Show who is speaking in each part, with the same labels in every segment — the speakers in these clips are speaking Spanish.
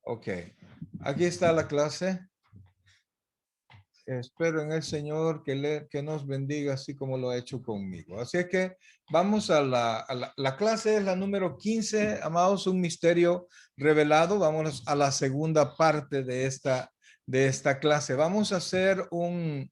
Speaker 1: Ok, aquí está la clase. Espero en el Señor que nos bendiga así como lo ha hecho conmigo. Así es que vamos a la clase, es la número 15, amados, un misterio revelado. Vámonos a la segunda parte de esta clase. Vamos a hacer un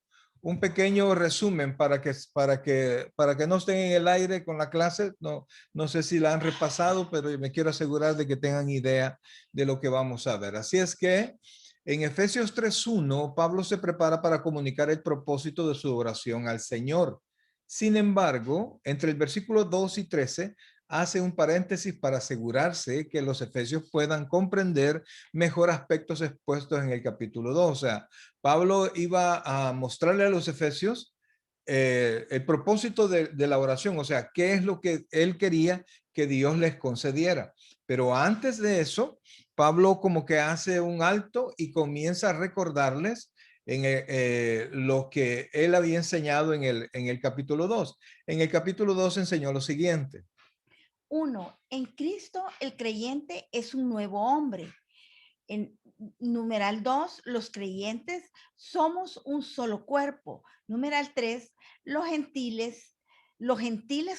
Speaker 1: pequeño resumen para que no estén en el aire con la clase. No sé si la han repasado, pero me quiero asegurar de que tengan idea de lo que vamos a ver. Así es que en Efesios 3:1, Pablo se prepara para comunicar el propósito de su oración al Señor. Sin embargo, entre el versículo 2 y 13, hace un paréntesis para asegurarse que los efesios puedan comprender mejor aspectos expuestos en el capítulo 2. O sea, Pablo iba a mostrarle a los efesios el propósito de la oración, o sea, qué es lo que él quería que Dios les concediera. Pero antes de eso, Pablo como que hace un alto y comienza a recordarles lo que él había enseñado en el capítulo 2. En el capítulo 2 enseñó lo siguiente.
Speaker 2: 1. En Cristo el creyente es un nuevo hombre. En numeral 2, los creyentes somos un solo cuerpo. Numeral 3, los gentiles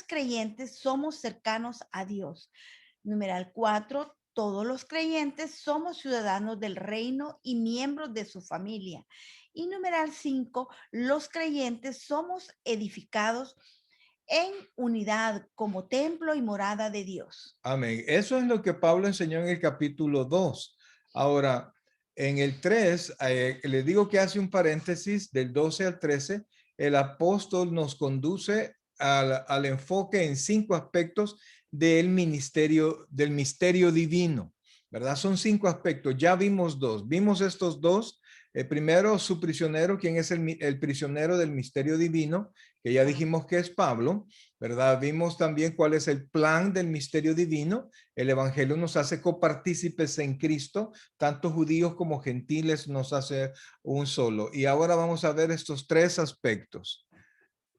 Speaker 2: creyentes somos cercanos a Dios. Numeral 4, todos los creyentes somos ciudadanos del reino y miembros de su familia. Y numeral 5, los creyentes somos edificados en unidad como templo y morada de Dios.
Speaker 1: Amén. Eso es lo que Pablo enseñó en el capítulo 2. Ahora, en el 3, le digo que hace un paréntesis del 12 al 13, el apóstol nos conduce al enfoque en 5 aspectos del misterio divino, ¿verdad? Son 5 aspectos, ya vimos 2, vimos estos 2. Primero, su prisionero, quien es el prisionero del misterio divino, que ya dijimos que es Pablo. ¿Verdad? Vimos también cuál es el plan del misterio divino. El Evangelio nos hace copartícipes en Cristo, tanto judíos como gentiles nos hace un solo. Y ahora vamos a ver estos 3 aspectos.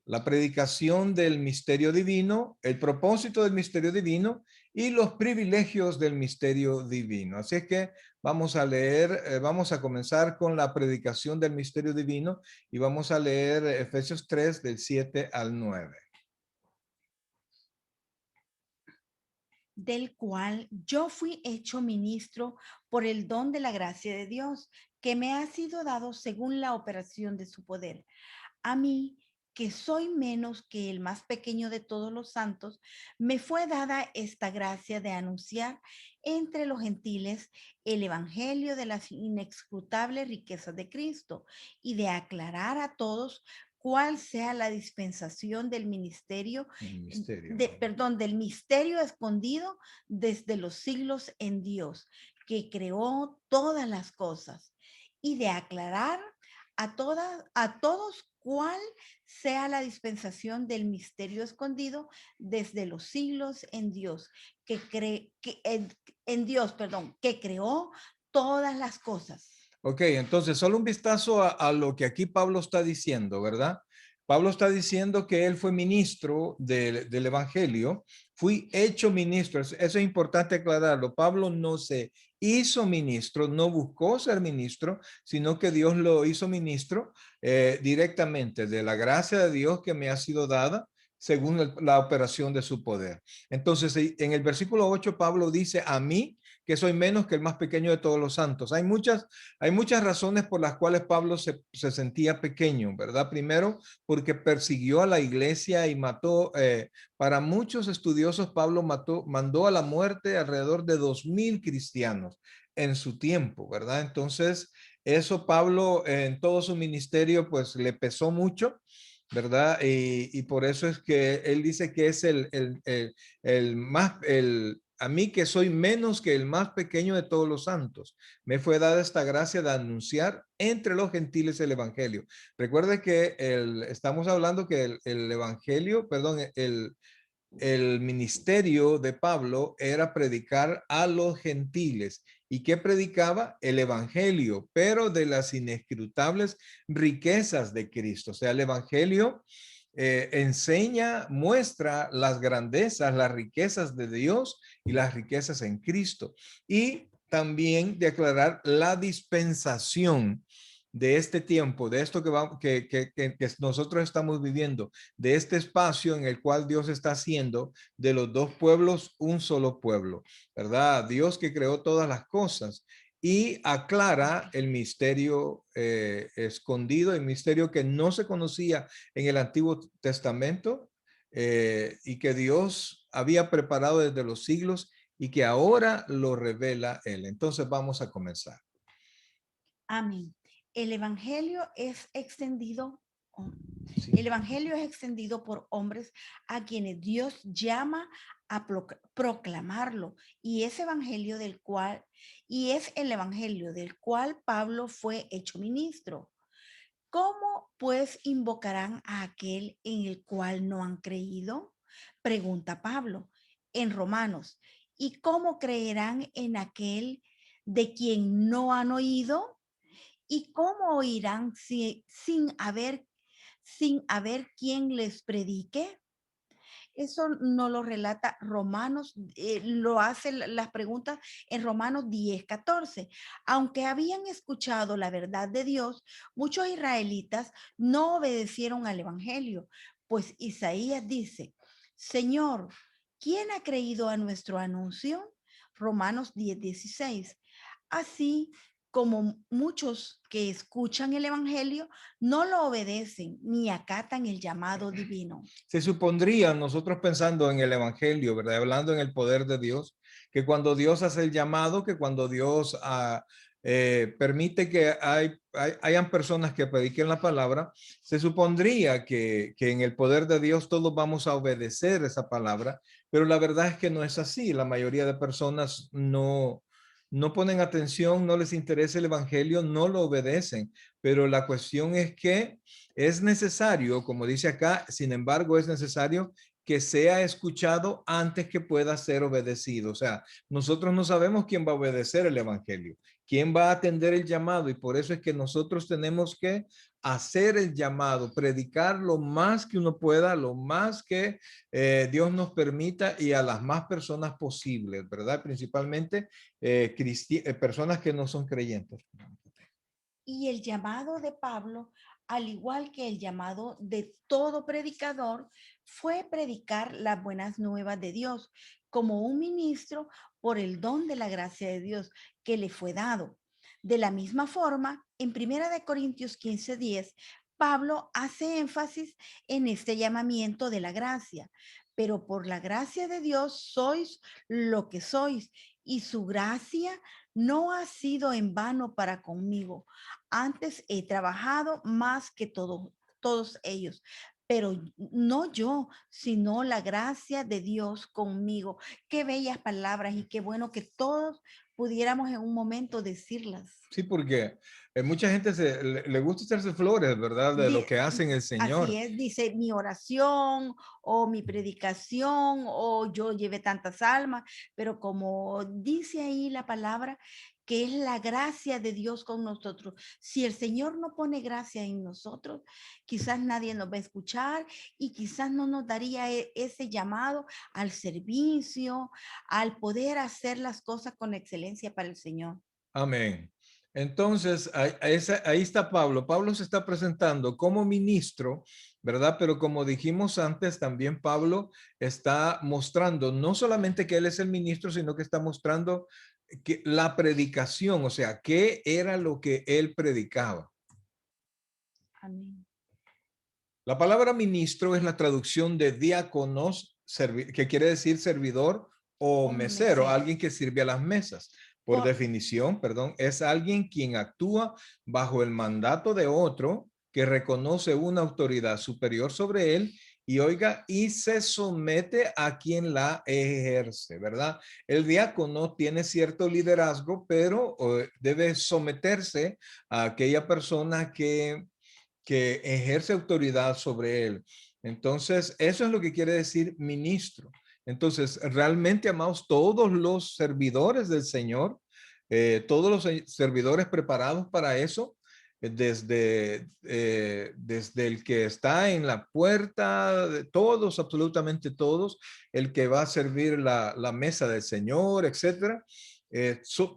Speaker 1: La predicación del misterio divino, el propósito del misterio divino y los privilegios del misterio divino. Así es que vamos a leer, vamos a comenzar con la predicación del misterio divino y vamos a leer Efesios 3 del 7 al 9.
Speaker 2: Del cual yo fui hecho ministro por el don de la gracia de Dios, que me ha sido dado según la operación de su poder. A mí, que soy menos que el más pequeño de todos los santos, me fue dada esta gracia de anunciar entre los gentiles el evangelio de las inescrutables riquezas de Cristo y de aclarar a todos cuál sea la dispensación del ministerio, del misterio escondido desde los siglos en Dios, que creó todas las cosas, y de aclarar a todos cuál sea la dispensación del misterio escondido desde los siglos en Dios, en Dios, perdón, que creó todas las cosas.
Speaker 1: Ok, entonces solo un vistazo a lo que aquí Pablo está diciendo, ¿verdad? Pablo está diciendo que él fue ministro del Evangelio, fui hecho ministro, eso es importante aclararlo. Pablo no se hizo ministro, no buscó ser ministro, sino que Dios lo hizo ministro directamente de la gracia de Dios que me ha sido dada según la operación de su poder. Entonces, en el versículo 8, Pablo dice, a mí, que soy menos que el más pequeño de todos los santos. Hay muchas razones por las cuales Pablo se sentía pequeño, ¿verdad? Primero, porque persiguió a la iglesia y mató, para muchos estudiosos, Pablo mandó a la muerte alrededor de 2000 cristianos en su tiempo, ¿verdad? Entonces, eso Pablo en todo su ministerio, pues le pesó mucho. ¿Verdad? Y por eso es que él dice que es a mí que soy menos que el más pequeño de todos los santos, me fue dada esta gracia de anunciar entre los gentiles el evangelio. Recuerde que estamos hablando que el evangelio, perdón, el ministerio de Pablo era predicar a los gentiles. ¿Y qué predicaba? El evangelio, pero de las inescrutables riquezas de Cristo. O sea, el evangelio enseña, muestra las grandezas, las riquezas de Dios y las riquezas en Cristo. Y también de aclarar la dispensación de este tiempo, de esto que nosotros estamos viviendo, de este espacio en el cual Dios está haciendo de los dos pueblos un solo pueblo, ¿verdad? Dios que creó todas las cosas y aclara el misterio escondido, el misterio que no se conocía en el Antiguo Testamento y que Dios había preparado desde los siglos y que ahora lo revela Él. Entonces vamos a comenzar.
Speaker 2: Amén. El evangelio es extendido.
Speaker 1: Sí.
Speaker 2: El evangelio es extendido por hombres a quienes Dios llama a proclamarlo, y es el evangelio del cual Pablo fue hecho ministro. ¿Cómo pues invocarán a aquel en el cual no han creído? Pregunta Pablo en Romanos. ¿Y cómo creerán en aquel de quien no han oído? ¿Y cómo oirán sin haber quien les predique? Eso no lo relata Romanos, lo hace las preguntas en Romanos 10:14. Aunque habían escuchado la verdad de Dios, muchos israelitas no obedecieron al evangelio, pues Isaías dice: Señor, ¿quién ha creído a nuestro anuncio? Romanos 10:16. Así como muchos que escuchan el evangelio no lo obedecen ni acatan el llamado divino.
Speaker 1: Se supondría, nosotros pensando en el evangelio, ¿verdad? Hablando en el poder de Dios, que cuando Dios hace el llamado, que cuando Dios permite que hayan personas que prediquen la palabra, se supondría que en el poder de Dios todos vamos a obedecer esa palabra, pero la verdad es que no es así. La mayoría de personas no ponen atención, no les interesa el evangelio, no lo obedecen, pero la cuestión es que es necesario, como dice acá, sin embargo, es necesario que sea escuchado antes que pueda ser obedecido. O sea, nosotros no sabemos quién va a obedecer el evangelio, quién va a atender el llamado, y por eso es que nosotros tenemos que hacer el llamado, predicar lo más que uno pueda, lo más que Dios nos permita y a las más personas posibles, ¿verdad? Principalmente personas que no son creyentes.
Speaker 2: Y el llamado de Pablo, al igual que el llamado de todo predicador, fue predicar las buenas nuevas de Dios como un ministro por el don de la gracia de Dios que le fue dado. De la misma forma, en 1 Corintios 15:10, Pablo hace énfasis en este llamamiento de la gracia. Pero por la gracia de Dios sois lo que sois, y su gracia no ha sido en vano para conmigo. Antes he trabajado más que todos ellos, pero no yo, sino la gracia de Dios conmigo. Qué bellas palabras, y qué bueno que todos pudiéramos en un momento decirlas.
Speaker 1: Sí, porque mucha gente le gusta echarse flores, ¿verdad? De lo que hacen el
Speaker 2: Así
Speaker 1: Señor.
Speaker 2: es, dice mi oración o mi predicación o yo llevé tantas almas, pero como dice ahí la palabra, que es la gracia de Dios con nosotros. Si el Señor no pone gracia en nosotros, quizás nadie nos va a escuchar y quizás no nos daría ese llamado al servicio, al poder hacer las cosas con excelencia para el Señor.
Speaker 1: Amén. Entonces, ahí está Pablo. Pablo se está presentando como ministro, ¿verdad? Pero como dijimos antes, también Pablo está mostrando no solamente que él es el ministro, sino que está mostrando que la predicación, o sea, qué era lo que él predicaba.
Speaker 2: Amén.
Speaker 1: La palabra ministro es la traducción de diáconos, que quiere decir servidor o
Speaker 2: Un
Speaker 1: mesero,
Speaker 2: mesero.
Speaker 1: alguien que sirve a las mesas. Por
Speaker 2: Por,
Speaker 1: definición, perdón, es alguien quien actúa bajo el mandato de otro que reconoce una autoridad superior sobre él y oiga, y se somete a quien la ejerce, ¿verdad? El diácono tiene cierto liderazgo, pero debe someterse a aquella persona que ejerce autoridad sobre él. Entonces, eso es lo que quiere decir ministro. Entonces, realmente, amados, todos los servidores del Señor, todos los servidores preparados para eso, desde el que está en la puerta, de todos, absolutamente todos, el que va a servir la mesa del Señor, etcétera.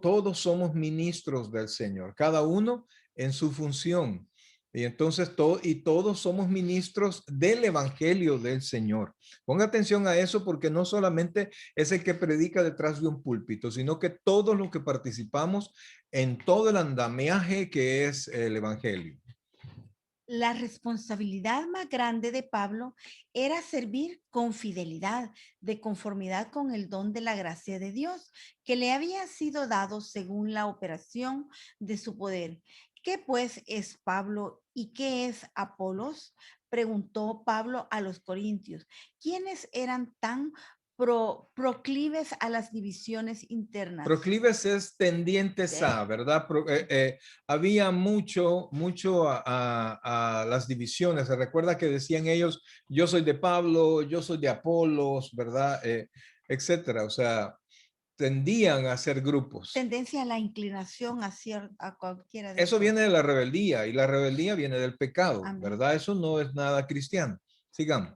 Speaker 1: Todos somos ministros del Señor, cada uno en su función. Y entonces todos somos ministros del Evangelio del Señor. Ponga atención a eso porque no solamente es el que predica detrás de un púlpito, sino que todos los que participamos en todo el andamiaje que es el Evangelio.
Speaker 2: La responsabilidad más grande de Pablo era servir con fidelidad, de conformidad con el don de la gracia de Dios, que le había sido dado según la operación de su poder. ¿Qué pues es Pablo y qué es Apolos? Preguntó Pablo a los corintios. ¿Quiénes eran tan proclives a las divisiones internas?
Speaker 1: Proclives es tendientes a, ¿verdad? Había mucho a las divisiones. Se recuerda que decían ellos, yo soy de Pablo, yo soy de Apolos, ¿verdad? Etcétera. O sea, tendían a ser grupos.
Speaker 2: Tendencia a la inclinación a cualquiera de
Speaker 1: Eso
Speaker 2: estos.
Speaker 1: viene de la rebeldía y la rebeldía viene del pecado,
Speaker 2: Amén.
Speaker 1: ¿verdad? Eso no es nada cristiano. Sigamos.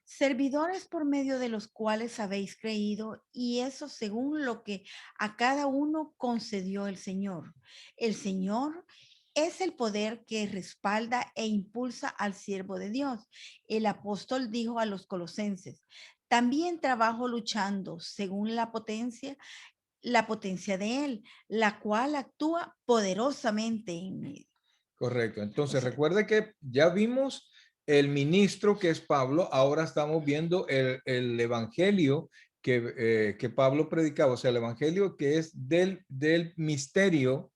Speaker 2: Servidores por medio de los cuales habéis creído, y eso según lo que a cada uno concedió el Señor. El Señor es el poder que respalda e impulsa al siervo de Dios. El apóstol dijo a los colosenses, también trabajo luchando según la potencia de Él, la cual actúa poderosamente en mí.
Speaker 1: Correcto.
Speaker 2: O
Speaker 1: Entonces,
Speaker 2: sea,
Speaker 1: recuerde que ya vimos el ministro que es Pablo, ahora estamos viendo el evangelio que Pablo predicaba, o sea, el evangelio que es del misterio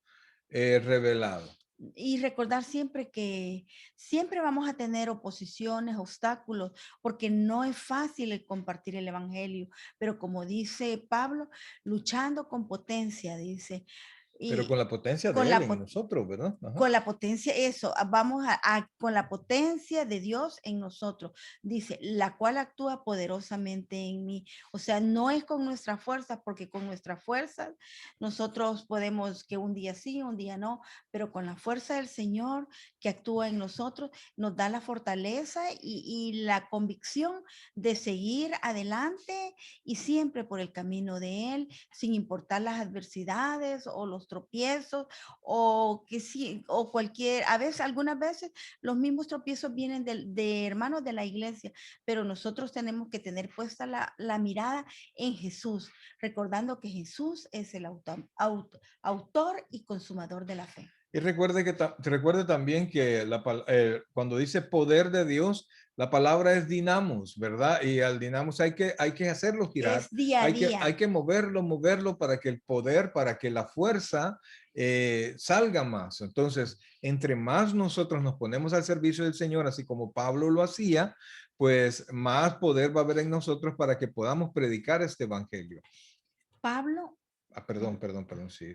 Speaker 1: revelado.
Speaker 2: y recordar siempre que siempre vamos a tener oposiciones, obstáculos, porque no es fácil el compartir el evangelio, pero como dice Pablo, luchando con potencia, dice,
Speaker 1: Pero con
Speaker 2: y
Speaker 1: la potencia
Speaker 2: con
Speaker 1: de él
Speaker 2: la,
Speaker 1: en nosotros, ¿verdad? Ajá.
Speaker 2: con la potencia, eso, vamos con la potencia de Dios en nosotros, dice, la cual actúa poderosamente en mí. O sea, no es con nuestra fuerza, porque con nuestra fuerza nosotros podemos que un día sí, un día no, pero con la fuerza del Señor que actúa en nosotros, nos da la fortaleza y la convicción de seguir adelante y siempre por el camino de Él, sin importar las adversidades o los tropiezos o que sí, o cualquier, a veces, algunas veces los mismos tropiezos vienen de hermanos de la iglesia, pero nosotros tenemos que tener puesta la mirada en Jesús, recordando que Jesús es el autor y consumador de la fe.
Speaker 1: Y recuerde también que cuando dice poder de Dios, la palabra es dinamos, ¿verdad? Y al dinamos hay que hacerlo girar,
Speaker 2: Es día a
Speaker 1: hay
Speaker 2: día.
Speaker 1: que moverlo para que el poder, para que la fuerza salga más. Entonces, entre más nosotros nos ponemos al servicio del Señor, así como Pablo lo hacía, pues más poder va a haber en nosotros para que podamos predicar este evangelio.
Speaker 2: Pablo
Speaker 1: Ah, perdón, sí.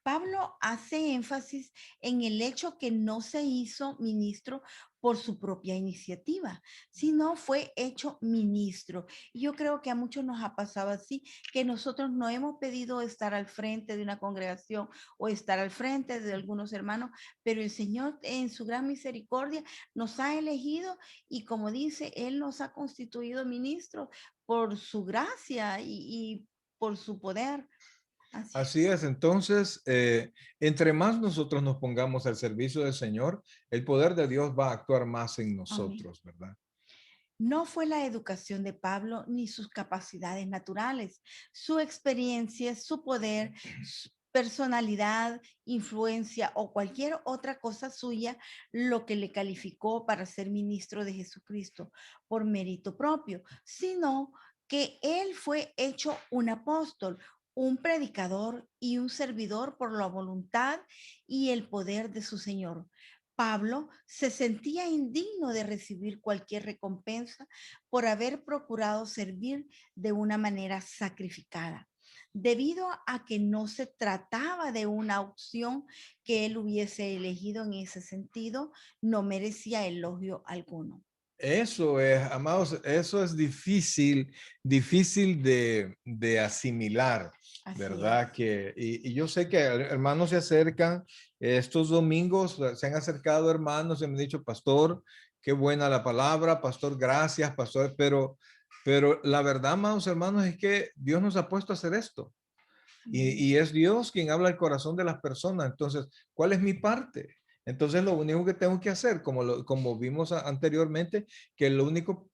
Speaker 2: Pablo hace énfasis en el hecho que no se hizo ministro por su propia iniciativa, sino fue hecho ministro. Y yo creo que a muchos nos ha pasado así, que nosotros no hemos pedido estar al frente de una congregación o estar al frente de algunos hermanos, pero el Señor en su gran misericordia nos ha elegido y como dice, Él nos ha constituido ministros por su gracia y por su poder. Así
Speaker 1: Así
Speaker 2: es.
Speaker 1: es, entonces, entre más nosotros nos pongamos al servicio del Señor, el poder de Dios va a actuar más en
Speaker 2: Amén.
Speaker 1: nosotros, ¿verdad?
Speaker 2: No fue la educación de Pablo ni sus capacidades naturales, su experiencia, su poder, su personalidad, influencia o cualquier otra cosa suya lo que le calificó para ser ministro de Jesucristo por mérito propio, sino que él fue hecho un apóstol, un predicador y un servidor por la voluntad y el poder de su Señor. Pablo se sentía indigno de recibir cualquier recompensa por haber procurado servir de una manera sacrificada, debido a que no se trataba de una opción que él hubiese elegido en ese sentido, no merecía elogio alguno.
Speaker 1: Eso es, amados, eso es difícil, difícil de asimilar,
Speaker 2: Así es.
Speaker 1: ¿verdad? Y yo sé que hermanos se acercan, estos domingos se han acercado hermanos y me han dicho, pastor, qué buena la palabra, pastor, gracias, pastor, pero la verdad, amados hermanos, es que Dios nos ha puesto a hacer esto.
Speaker 2: Amén.
Speaker 1: Y es Dios quien habla al corazón de las personas. Entonces, ¿cuál es mi parte? Entonces, lo único que tengo que hacer, como vimos anteriormente, que el único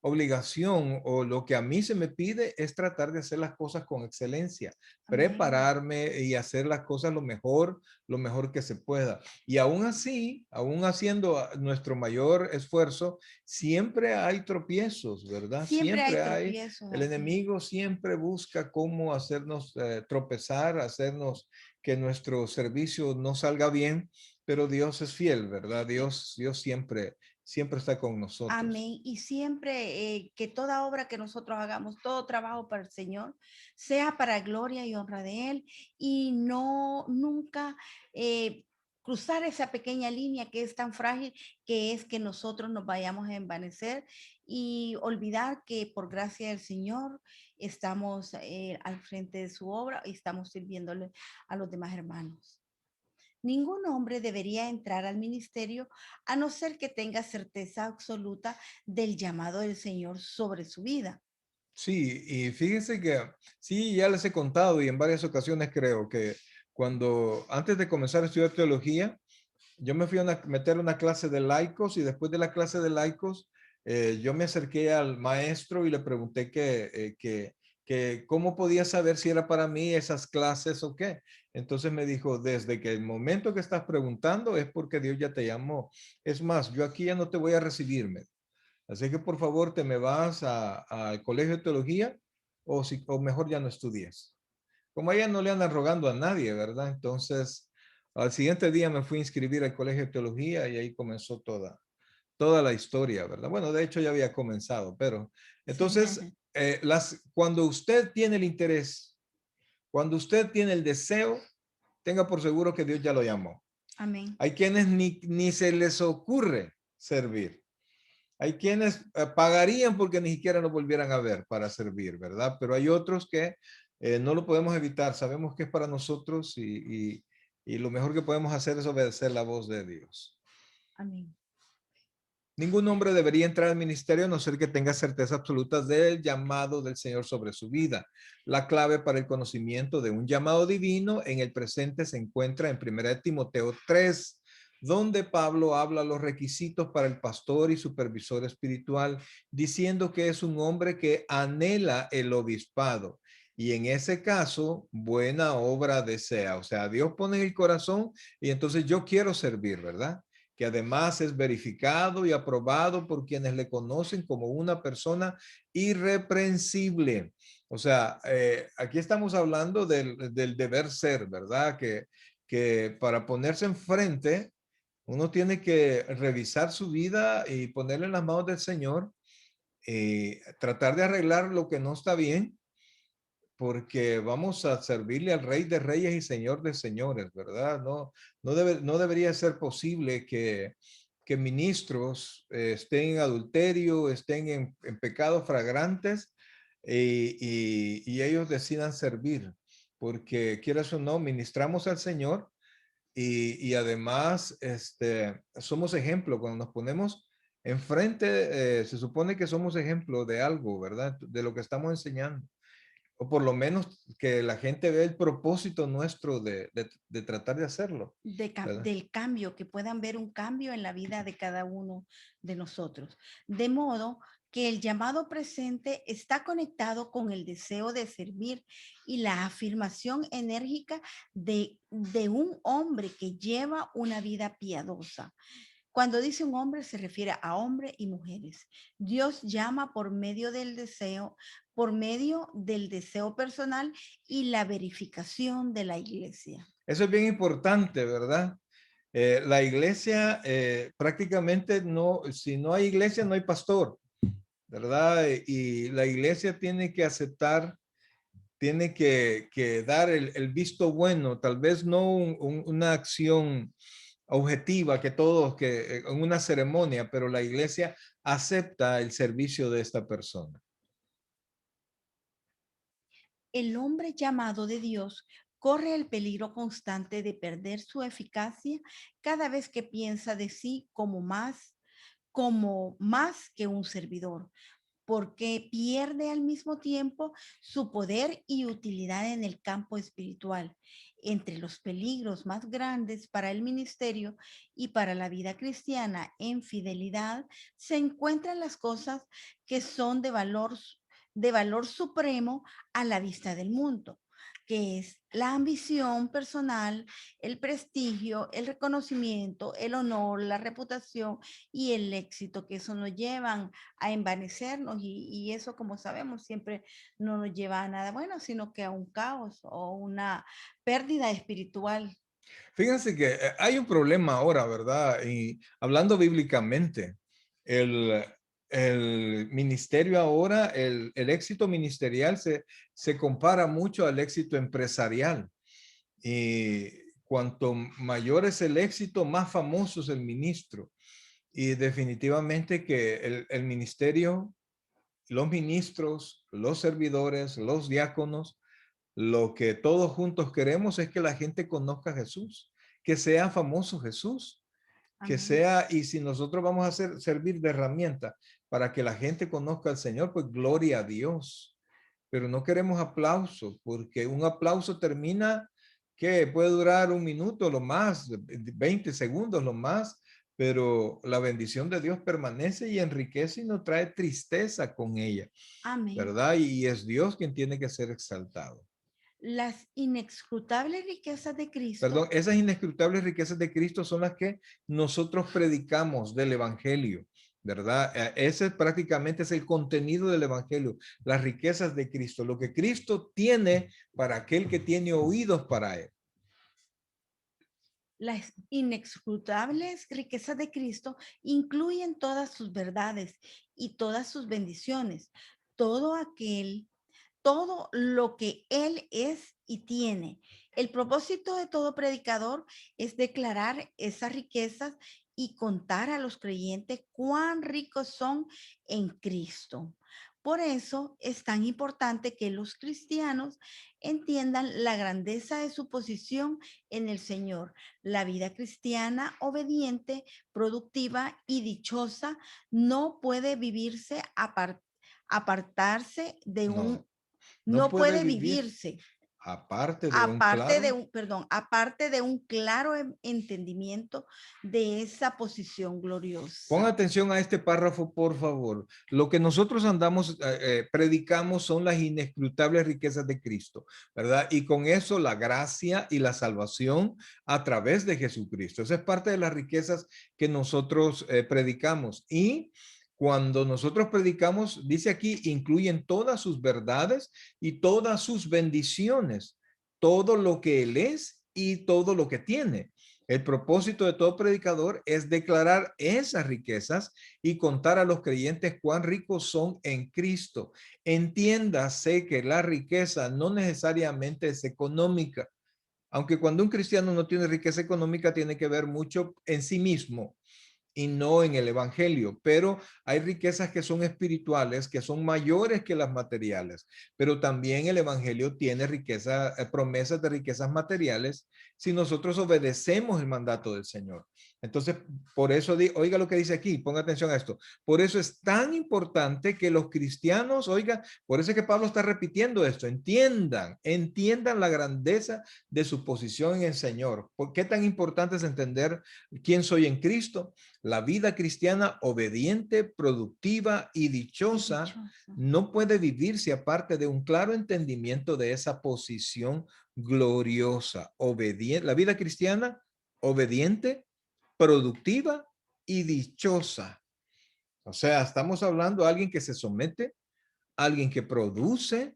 Speaker 1: obligación o lo que a mí se me pide es tratar de hacer las cosas con excelencia,
Speaker 2: Amén.
Speaker 1: prepararme y hacer las cosas lo mejor que se pueda. Y aún así, aún haciendo nuestro mayor esfuerzo, siempre hay tropiezos, ¿verdad?
Speaker 2: Siempre hay
Speaker 1: Siempre hay
Speaker 2: tropiezos,
Speaker 1: el
Speaker 2: así es.
Speaker 1: enemigo siempre busca cómo hacernos tropezar, hacernos que nuestro servicio no salga bien, pero Dios es fiel, ¿verdad? Dios siempre, siempre está con nosotros.
Speaker 2: Amén. Y siempre que toda obra que nosotros hagamos, todo trabajo para el Señor, sea para gloria y honra de Él y no nunca eh, cruzar esa pequeña línea que es tan frágil, que es que nosotros nos vayamos a envanecer y olvidar que por gracia del Señor estamos al frente de su obra y estamos sirviéndole a los demás hermanos. Ningún hombre debería entrar al ministerio a no ser que tenga certeza absoluta del llamado del Señor sobre su vida.
Speaker 1: Sí, y fíjense que sí, ya les he contado y en varias ocasiones creo que antes de comenzar a estudiar teología, yo me fui a meter una clase de laicos y después de la clase de laicos, yo me acerqué al maestro y le pregunté que cómo podía saber si era para mí esas clases o qué. Entonces me dijo, desde que el momento que estás preguntando es porque Dios ya te llamó. Es más, yo aquí ya no te voy a recibirme. Así que por favor te me vas al colegio de teología o mejor ya no estudies. Como a ella no le andan rogando a nadie, ¿verdad? Entonces, al siguiente día me fui a inscribir al colegio de teología y ahí comenzó toda la historia, ¿verdad? Bueno, de hecho ya había comenzado, pero
Speaker 2: Sí.
Speaker 1: entonces, cuando usted tiene el interés, cuando usted tiene el deseo, tenga por seguro que Dios ya lo llamó.
Speaker 2: Amén.
Speaker 1: Hay quienes ni se les ocurre servir. Hay quienes pagarían porque ni siquiera nos volvieran a ver para servir, ¿verdad? Pero hay otros que no lo podemos evitar. Sabemos que es para nosotros y lo mejor que podemos hacer es obedecer la voz de Dios.
Speaker 2: Amén.
Speaker 1: Ningún hombre debería entrar al ministerio a no ser que tenga certeza absoluta del llamado del Señor sobre su vida. La clave para el conocimiento de un llamado divino en el presente se encuentra en 1 Timoteo 3, donde Pablo habla los requisitos para el pastor y supervisor espiritual, diciendo que es un hombre que anhela el obispado. Y en ese caso, buena obra desea. O sea, Dios pone en el corazón y entonces yo quiero servir, ¿verdad? Que además es verificado y aprobado por quienes le conocen como una persona irreprensible. O sea, aquí estamos hablando del deber ser, ¿verdad? Que para ponerse enfrente, uno tiene que revisar su vida y ponerle en las manos del Señor y tratar de arreglar lo que no está bien, porque vamos a servirle al Rey de Reyes y Señor de Señores, ¿verdad? No debería ser posible que ministros estén en adulterio, estén en pecados flagrantes y ellos decidan servir, porque quieras o no, ministramos al Señor y además somos ejemplo. Cuando nos ponemos enfrente, se supone que somos ejemplo de algo, ¿verdad? De lo que estamos enseñando o por lo menos que la gente vea el propósito nuestro de tratar de hacerlo, ¿verdad?
Speaker 2: Del cambio, que puedan ver un cambio en la vida de cada uno de nosotros. De modo que el llamado presente está conectado con el deseo de servir y la afirmación enérgica de un hombre que lleva una vida piadosa. Cuando dice un hombre se refiere a hombres y mujeres. Dios llama por medio del deseo personal y la verificación de la iglesia.
Speaker 1: Eso es bien importante, ¿verdad? La iglesia prácticamente no, si no hay iglesia, no hay pastor, ¿verdad? Y la iglesia tiene que aceptar, tiene que dar el visto bueno, tal vez no una acción objetiva que todos, que en una ceremonia, pero la iglesia acepta el servicio de esta persona.
Speaker 2: El hombre llamado de Dios corre el peligro constante de perder su eficacia cada vez que piensa de sí como más que un servidor, porque pierde al mismo tiempo su poder y utilidad en el campo espiritual. Entre los peligros más grandes para el ministerio y para la vida cristiana en fidelidad se encuentran las cosas que son de valor supremo a la vista del mundo, que es la ambición personal, el prestigio, el reconocimiento, el honor, la reputación y el éxito, que eso nos llevan a envanecernos y eso, como sabemos, siempre no nos lleva a nada bueno, sino que a un caos o una pérdida espiritual.
Speaker 1: Fíjense que hay un problema ahora, ¿verdad? Y hablando bíblicamente, el, el ministerio ahora, el éxito ministerial se compara mucho al éxito empresarial. Y cuanto mayor es el éxito, más famoso es el ministro. Y definitivamente que el ministerio, los ministros, los servidores, los diáconos, lo que todos juntos queremos es que la gente conozca a Jesús, que sea famoso Jesús, que
Speaker 2: Amén.
Speaker 1: sea, y si nosotros vamos a servir de herramienta para que la gente conozca al Señor, pues gloria a Dios. Pero no queremos aplauso, porque un aplauso termina que puede durar un minuto, lo más, 20 segundos, lo más, pero la bendición de Dios permanece y enriquece y no trae tristeza con ella,
Speaker 2: Amén.
Speaker 1: ¿verdad? Y es Dios quien tiene que ser exaltado.
Speaker 2: Las inescrutables riquezas de
Speaker 1: Perdón,
Speaker 2: Cristo.
Speaker 1: esas inescrutables riquezas de Cristo son las que nosotros predicamos del Evangelio, ¿verdad? Ese prácticamente es el contenido del Evangelio, las riquezas de Cristo, lo que Cristo tiene para aquel que tiene oídos para él.
Speaker 2: Las inescrutables riquezas de Cristo incluyen todas sus verdades y todas sus bendiciones, todo aquel, todo lo que Él es y tiene. El propósito de todo predicador es declarar esas riquezas y contar a los creyentes cuán ricos son en Cristo. Por eso es tan importante que los cristianos entiendan la grandeza de su posición en el Señor. La vida cristiana obediente, productiva y dichosa no puede vivirse apartarse de
Speaker 1: No,
Speaker 2: un,
Speaker 1: no
Speaker 2: no
Speaker 1: puede
Speaker 2: puede
Speaker 1: vivir
Speaker 2: vivirse
Speaker 1: aparte de un claro.
Speaker 2: aparte de un claro entendimiento de esa posición
Speaker 1: Pon
Speaker 2: gloriosa.
Speaker 1: atención a este párrafo, por favor. Lo que nosotros andamos, predicamos son las inescrutables riquezas de Cristo, ¿verdad? Y con eso la gracia y la salvación a través de Jesucristo. Esa es parte de las riquezas que nosotros predicamos. Y cuando nosotros predicamos, dice aquí, incluyen todas sus verdades y todas sus bendiciones, todo lo que Él es y todo lo que tiene. El propósito de todo predicador es declarar esas riquezas y contar a los creyentes cuán ricos son en Cristo. Entiéndase que la riqueza no necesariamente es económica, aunque cuando un cristiano no tiene riqueza económica tiene que ver mucho en sí mismo y no en el evangelio, pero hay riquezas que son espirituales, que son mayores que las materiales, pero también el evangelio tiene riqueza, promesas de riquezas materiales si nosotros obedecemos el mandato del Señor. Entonces, por eso, oiga lo que dice aquí, ponga atención a esto. Por eso es tan importante que los cristianos, oiga, por eso es que Pablo está repitiendo esto, entiendan la grandeza de su posición en el Señor. ¿Por qué tan importante es entender quién soy en Cristo? La vida cristiana obediente, productiva y
Speaker 2: Y
Speaker 1: dichosa
Speaker 2: dichosa.
Speaker 1: no puede vivirse aparte de un claro entendimiento de esa posición gloriosa. Obediente, la vida cristiana obediente, productiva y dichosa. O sea, estamos hablando de alguien que se somete, alguien que produce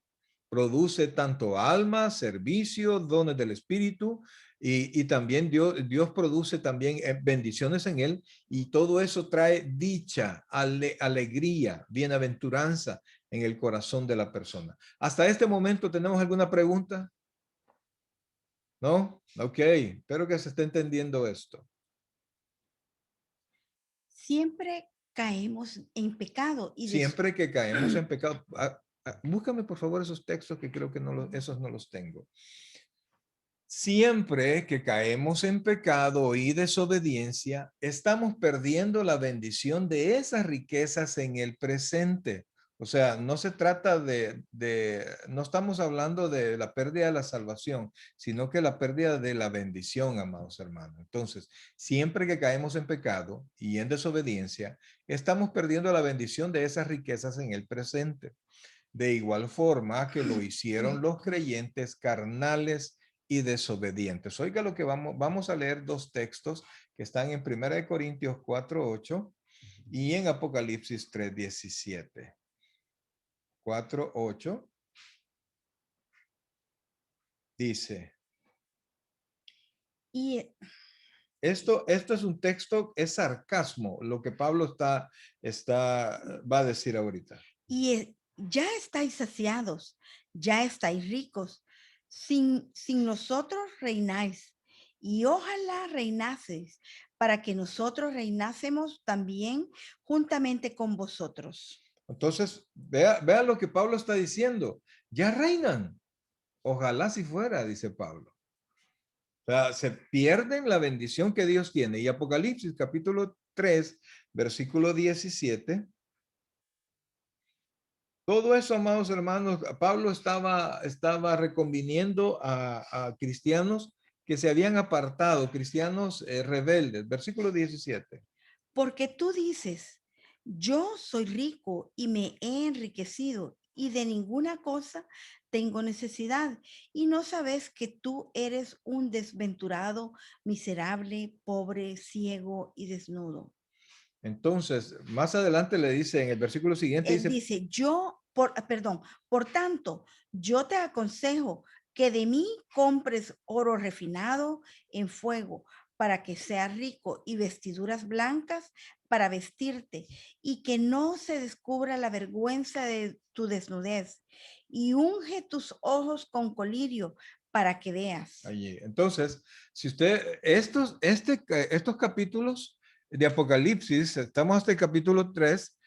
Speaker 1: tanto alma, servicio, dones del Espíritu, y también Dios produce también bendiciones en él, y todo eso trae dicha, alegría, bienaventuranza en el corazón de la persona. Hasta este momento, ¿tenemos alguna pregunta? ¿No? Ok, espero que se esté entendiendo esto.
Speaker 2: siempre caemos en pecado y
Speaker 1: Siempre que caemos en pecado. Búscame por favor esos textos que creo que esos no los tengo. Siempre que caemos en pecado y desobediencia, estamos perdiendo la bendición de esas riquezas en el presente. O sea, no se trata no estamos hablando de la pérdida de la salvación, sino que la pérdida de la bendición, amados hermanos. Entonces, siempre que caemos en pecado y en desobediencia, estamos perdiendo la bendición de esas riquezas en el presente. De igual forma que lo hicieron los creyentes carnales y desobedientes. Oiga lo que vamos a leer dos textos que están en 1 Corintios 4:8 y en Apocalipsis 3:17. 4:8 dice,
Speaker 2: y,
Speaker 1: esto es un texto, es sarcasmo, lo que Pablo va a decir ahorita.
Speaker 2: ya estáis saciados, ya estáis ricos, sin nosotros reináis, y ojalá reinaseis, para que nosotros reinásemos también juntamente con vosotros.
Speaker 1: Entonces, vea lo que Pablo está diciendo. Ya reinan. Ojalá si fuera, dice Pablo. O sea, se pierden la bendición que Dios tiene. Y Apocalipsis capítulo 3, versículo 17. Todo eso, amados hermanos, Pablo estaba reconviniendo a cristianos que se habían apartado, cristianos rebeldes. Versículo 17.
Speaker 2: Porque tú dices, yo soy rico y me he enriquecido y de ninguna cosa tengo necesidad. Y no sabes que tú eres un desventurado, miserable, pobre, ciego y desnudo.
Speaker 1: Entonces, más adelante le dice en el versículo siguiente,
Speaker 2: Él
Speaker 1: dice,
Speaker 2: dice, por tanto, yo te aconsejo que de mí compres oro refinado en fuego para que seas rico y vestiduras blancas para vestirte y que no se descubra la vergüenza de tu desnudez y unge tus ojos con colirio para que veas.
Speaker 1: allí. Entonces, si usted, estos capítulos de Apocalipsis, estamos hasta el capítulo 3,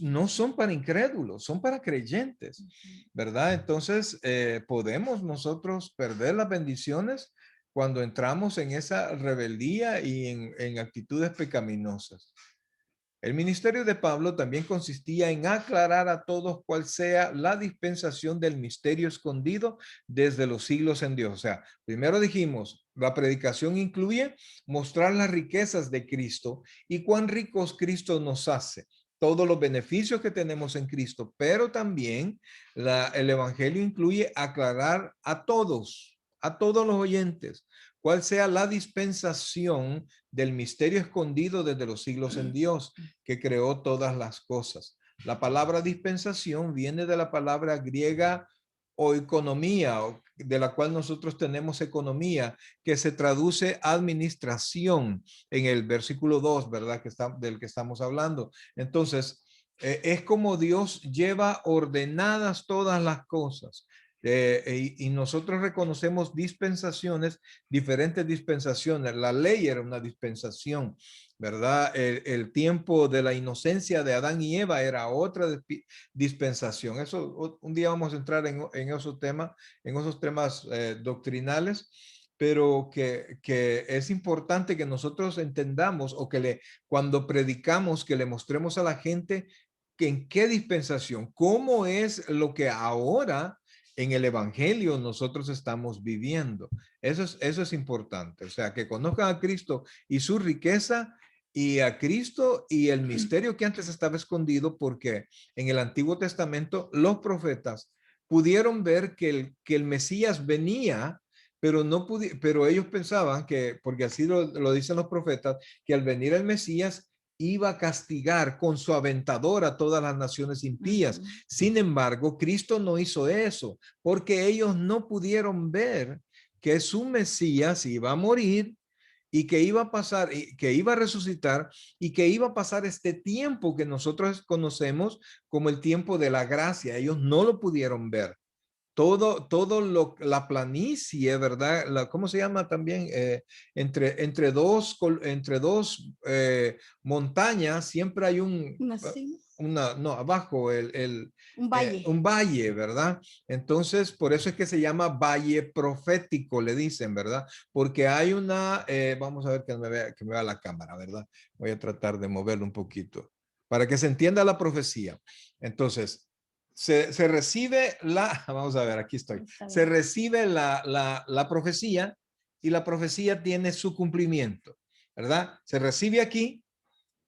Speaker 1: no son para incrédulos, son para creyentes, ¿verdad? Entonces, podemos nosotros perder las bendiciones cuando entramos en esa rebeldía y en actitudes pecaminosas. El ministerio de Pablo también consistía en aclarar a todos cuál sea la dispensación del misterio escondido desde los siglos en Dios. O sea, primero dijimos, la predicación incluye mostrar las riquezas de Cristo y cuán ricos Cristo nos hace, todos los beneficios que tenemos en Cristo, pero también el Evangelio incluye aclarar a todos los oyentes, cuál sea la dispensación del misterio escondido desde los siglos en Dios, que creó todas las cosas. La palabra dispensación viene de la palabra griega oikonomía, de la cual nosotros tenemos economía, que se traduce administración en el versículo 2, ¿verdad? Del que estamos hablando. Entonces, es como Dios lleva ordenadas todas las cosas. Y nosotros reconocemos dispensaciones, diferentes dispensaciones. La ley era una dispensación, ¿verdad? El tiempo de la inocencia de Adán y Eva era otra dispensación. Eso, un día vamos a entrar en esos temas doctrinales, pero que es importante que nosotros entendamos o cuando predicamos, que le mostremos a la gente que en qué dispensación, cómo es lo que ahora en el evangelio nosotros estamos viviendo. Eso es importante. O sea, que conozcan a Cristo y su riqueza y a Cristo y el misterio que antes estaba escondido, porque en el Antiguo Testamento los profetas pudieron ver que el Mesías venía, pero pero ellos pensaban que, porque así lo dicen los profetas, que al venir el Mesías iba a castigar con su aventador a todas las naciones impías. Sin embargo, Cristo no hizo eso, porque ellos no pudieron ver que su Mesías iba a morir y que iba a pasar, y que iba a resucitar y que iba a pasar este tiempo que nosotros conocemos como el tiempo de la gracia. Ellos no lo pudieron ver. la planicie, ¿verdad? ¿Cómo se llama también? Entre dos montañas siempre hay
Speaker 2: Una cima,
Speaker 1: no, abajo,
Speaker 2: un valle.
Speaker 1: un valle, ¿verdad? Entonces, por eso es que se llama valle profético, le dicen, ¿verdad? Porque hay vamos a ver que me vea la cámara, ¿verdad? Voy a tratar de moverlo un poquito para que se entienda la profecía. Entonces, se recibe vamos a ver, aquí estoy,
Speaker 2: Está
Speaker 1: se
Speaker 2: bien.
Speaker 1: recibe la profecía y la profecía tiene su cumplimiento, ¿verdad? Se recibe aquí,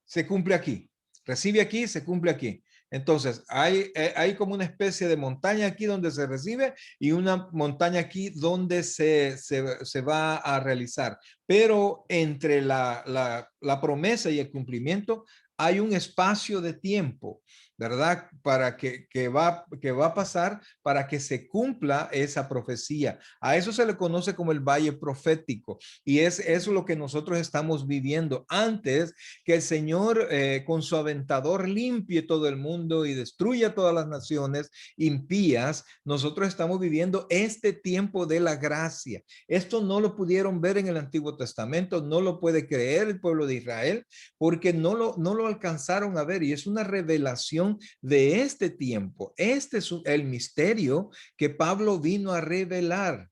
Speaker 1: se cumple aquí, recibe aquí, se cumple aquí. Entonces, hay como una especie de montaña aquí donde se recibe y una montaña aquí donde se va a realizar. Pero entre la promesa y el cumplimiento hay un espacio de tiempo, ¿verdad? Para que va a pasar para que se cumpla esa profecía. A eso se le conoce como el valle profético y es eso lo que nosotros estamos viviendo antes que el Señor con su aventador limpie todo el mundo y destruya todas las naciones impías. Nosotros estamos viviendo este tiempo de la gracia. Esto no lo pudieron ver en el Antiguo Testamento, no lo puede creer el pueblo de Israel porque no lo alcanzaron a ver y es una revelación de este tiempo. Este es el misterio que Pablo vino a revelar.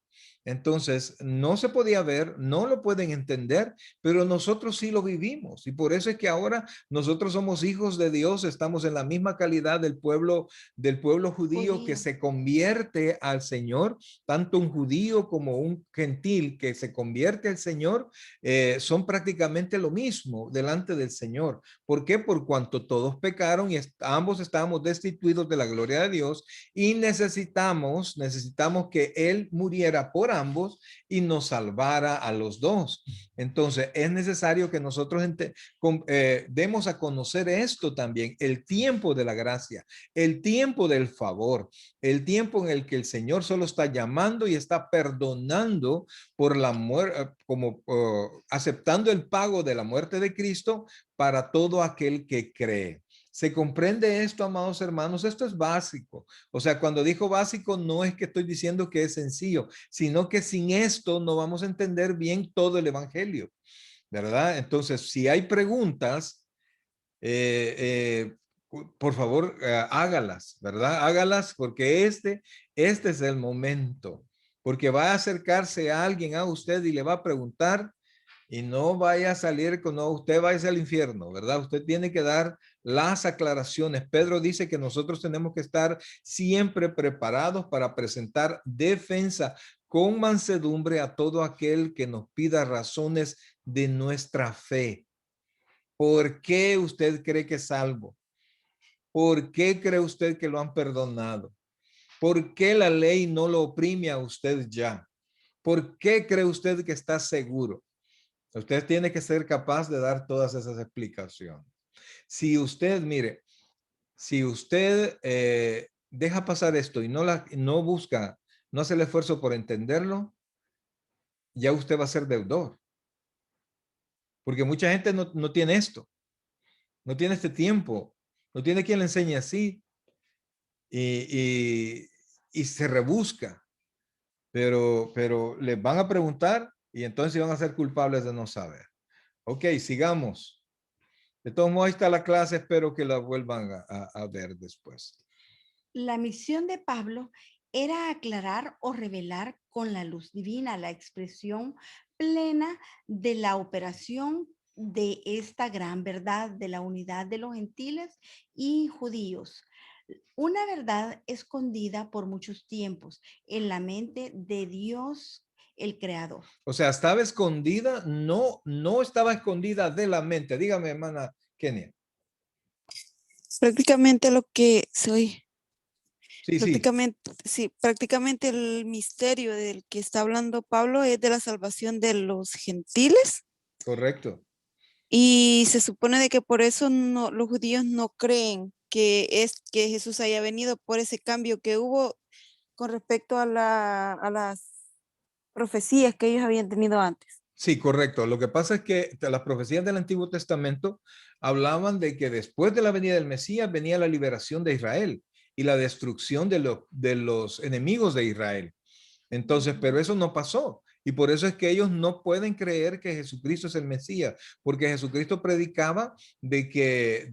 Speaker 1: Entonces, no se podía ver, no lo pueden entender, pero nosotros sí lo vivimos. Y por eso es que ahora nosotros somos hijos de Dios, estamos en la misma calidad del pueblo judío que
Speaker 2: Judío.
Speaker 1: se convierte al Señor, tanto un judío como un gentil que se convierte al Señor, son prácticamente lo mismo delante del Señor. ¿Por qué? Por cuanto todos pecaron y ambos estábamos destituidos de la gloria de Dios y necesitamos que Él muriera por ambos y nos salvara a los dos. Entonces, es necesario que nosotros demos a conocer esto también, el tiempo de la gracia, el tiempo del favor, el tiempo en el que el Señor solo está llamando y está perdonando por la muerte, como aceptando el pago de la muerte de Cristo para todo aquel que cree. ¿Se comprende esto, amados hermanos? Esto es básico. O sea, cuando dijo básico, no es que estoy diciendo que es sencillo, sino que sin esto no vamos a entender bien todo el evangelio, ¿verdad? Entonces, si hay preguntas, por favor, hágalas, ¿verdad? Hágalas porque este es el momento, porque va a acercarse a alguien a usted y le va a preguntar y no vaya a salir con, no, usted va a irse al infierno, ¿verdad? Usted tiene que dar las aclaraciones. Pedro dice que nosotros tenemos que estar siempre preparados para presentar defensa con mansedumbre a todo aquel que nos pida razones de nuestra fe. ¿Por qué usted cree que es salvo? ¿Por qué cree usted que lo han perdonado? ¿Por qué la ley no lo oprime a usted ya? ¿Por qué cree usted que está seguro? Usted tiene que ser capaz de dar todas esas explicaciones. Si usted, mire, si usted deja pasar esto y no busca, no hace el esfuerzo por entenderlo, ya usted va a ser deudor. Porque mucha gente no tiene esto, no tiene este tiempo, no tiene quien le enseñe así y, y se rebusca. Pero les van a preguntar y entonces van a ser culpables de no saber. Ok, sigamos. De todos modos, ahí está la clase, espero que la vuelvan a ver después.
Speaker 2: La misión de Pablo era aclarar o revelar con la luz divina la expresión plena de la operación de esta gran verdad de la unidad de los gentiles y judíos. Una verdad escondida por muchos tiempos en la mente de Dios, el Creador.
Speaker 1: O sea, estaba escondida, no estaba escondida de la mente. Dígame, hermana Kenia.
Speaker 3: Prácticamente lo que soy,
Speaker 1: Sí, sí,
Speaker 3: prácticamente, sí, prácticamente el misterio del que está hablando Pablo es de la salvación de los gentiles
Speaker 1: correcto.
Speaker 3: y se supone de que por eso no, los judíos no creen que es que Jesús haya venido por ese cambio que hubo con respecto a las profecías que ellos habían tenido antes.
Speaker 1: Sí, correcto. Lo que pasa es que las profecías del Antiguo Testamento hablaban de que después de la venida del Mesías venía la liberación de Israel y la destrucción de los enemigos de Israel. Entonces, pero eso no pasó. Y por eso es que ellos no pueden creer que Jesucristo es el Mesías, porque Jesucristo predicaba de que,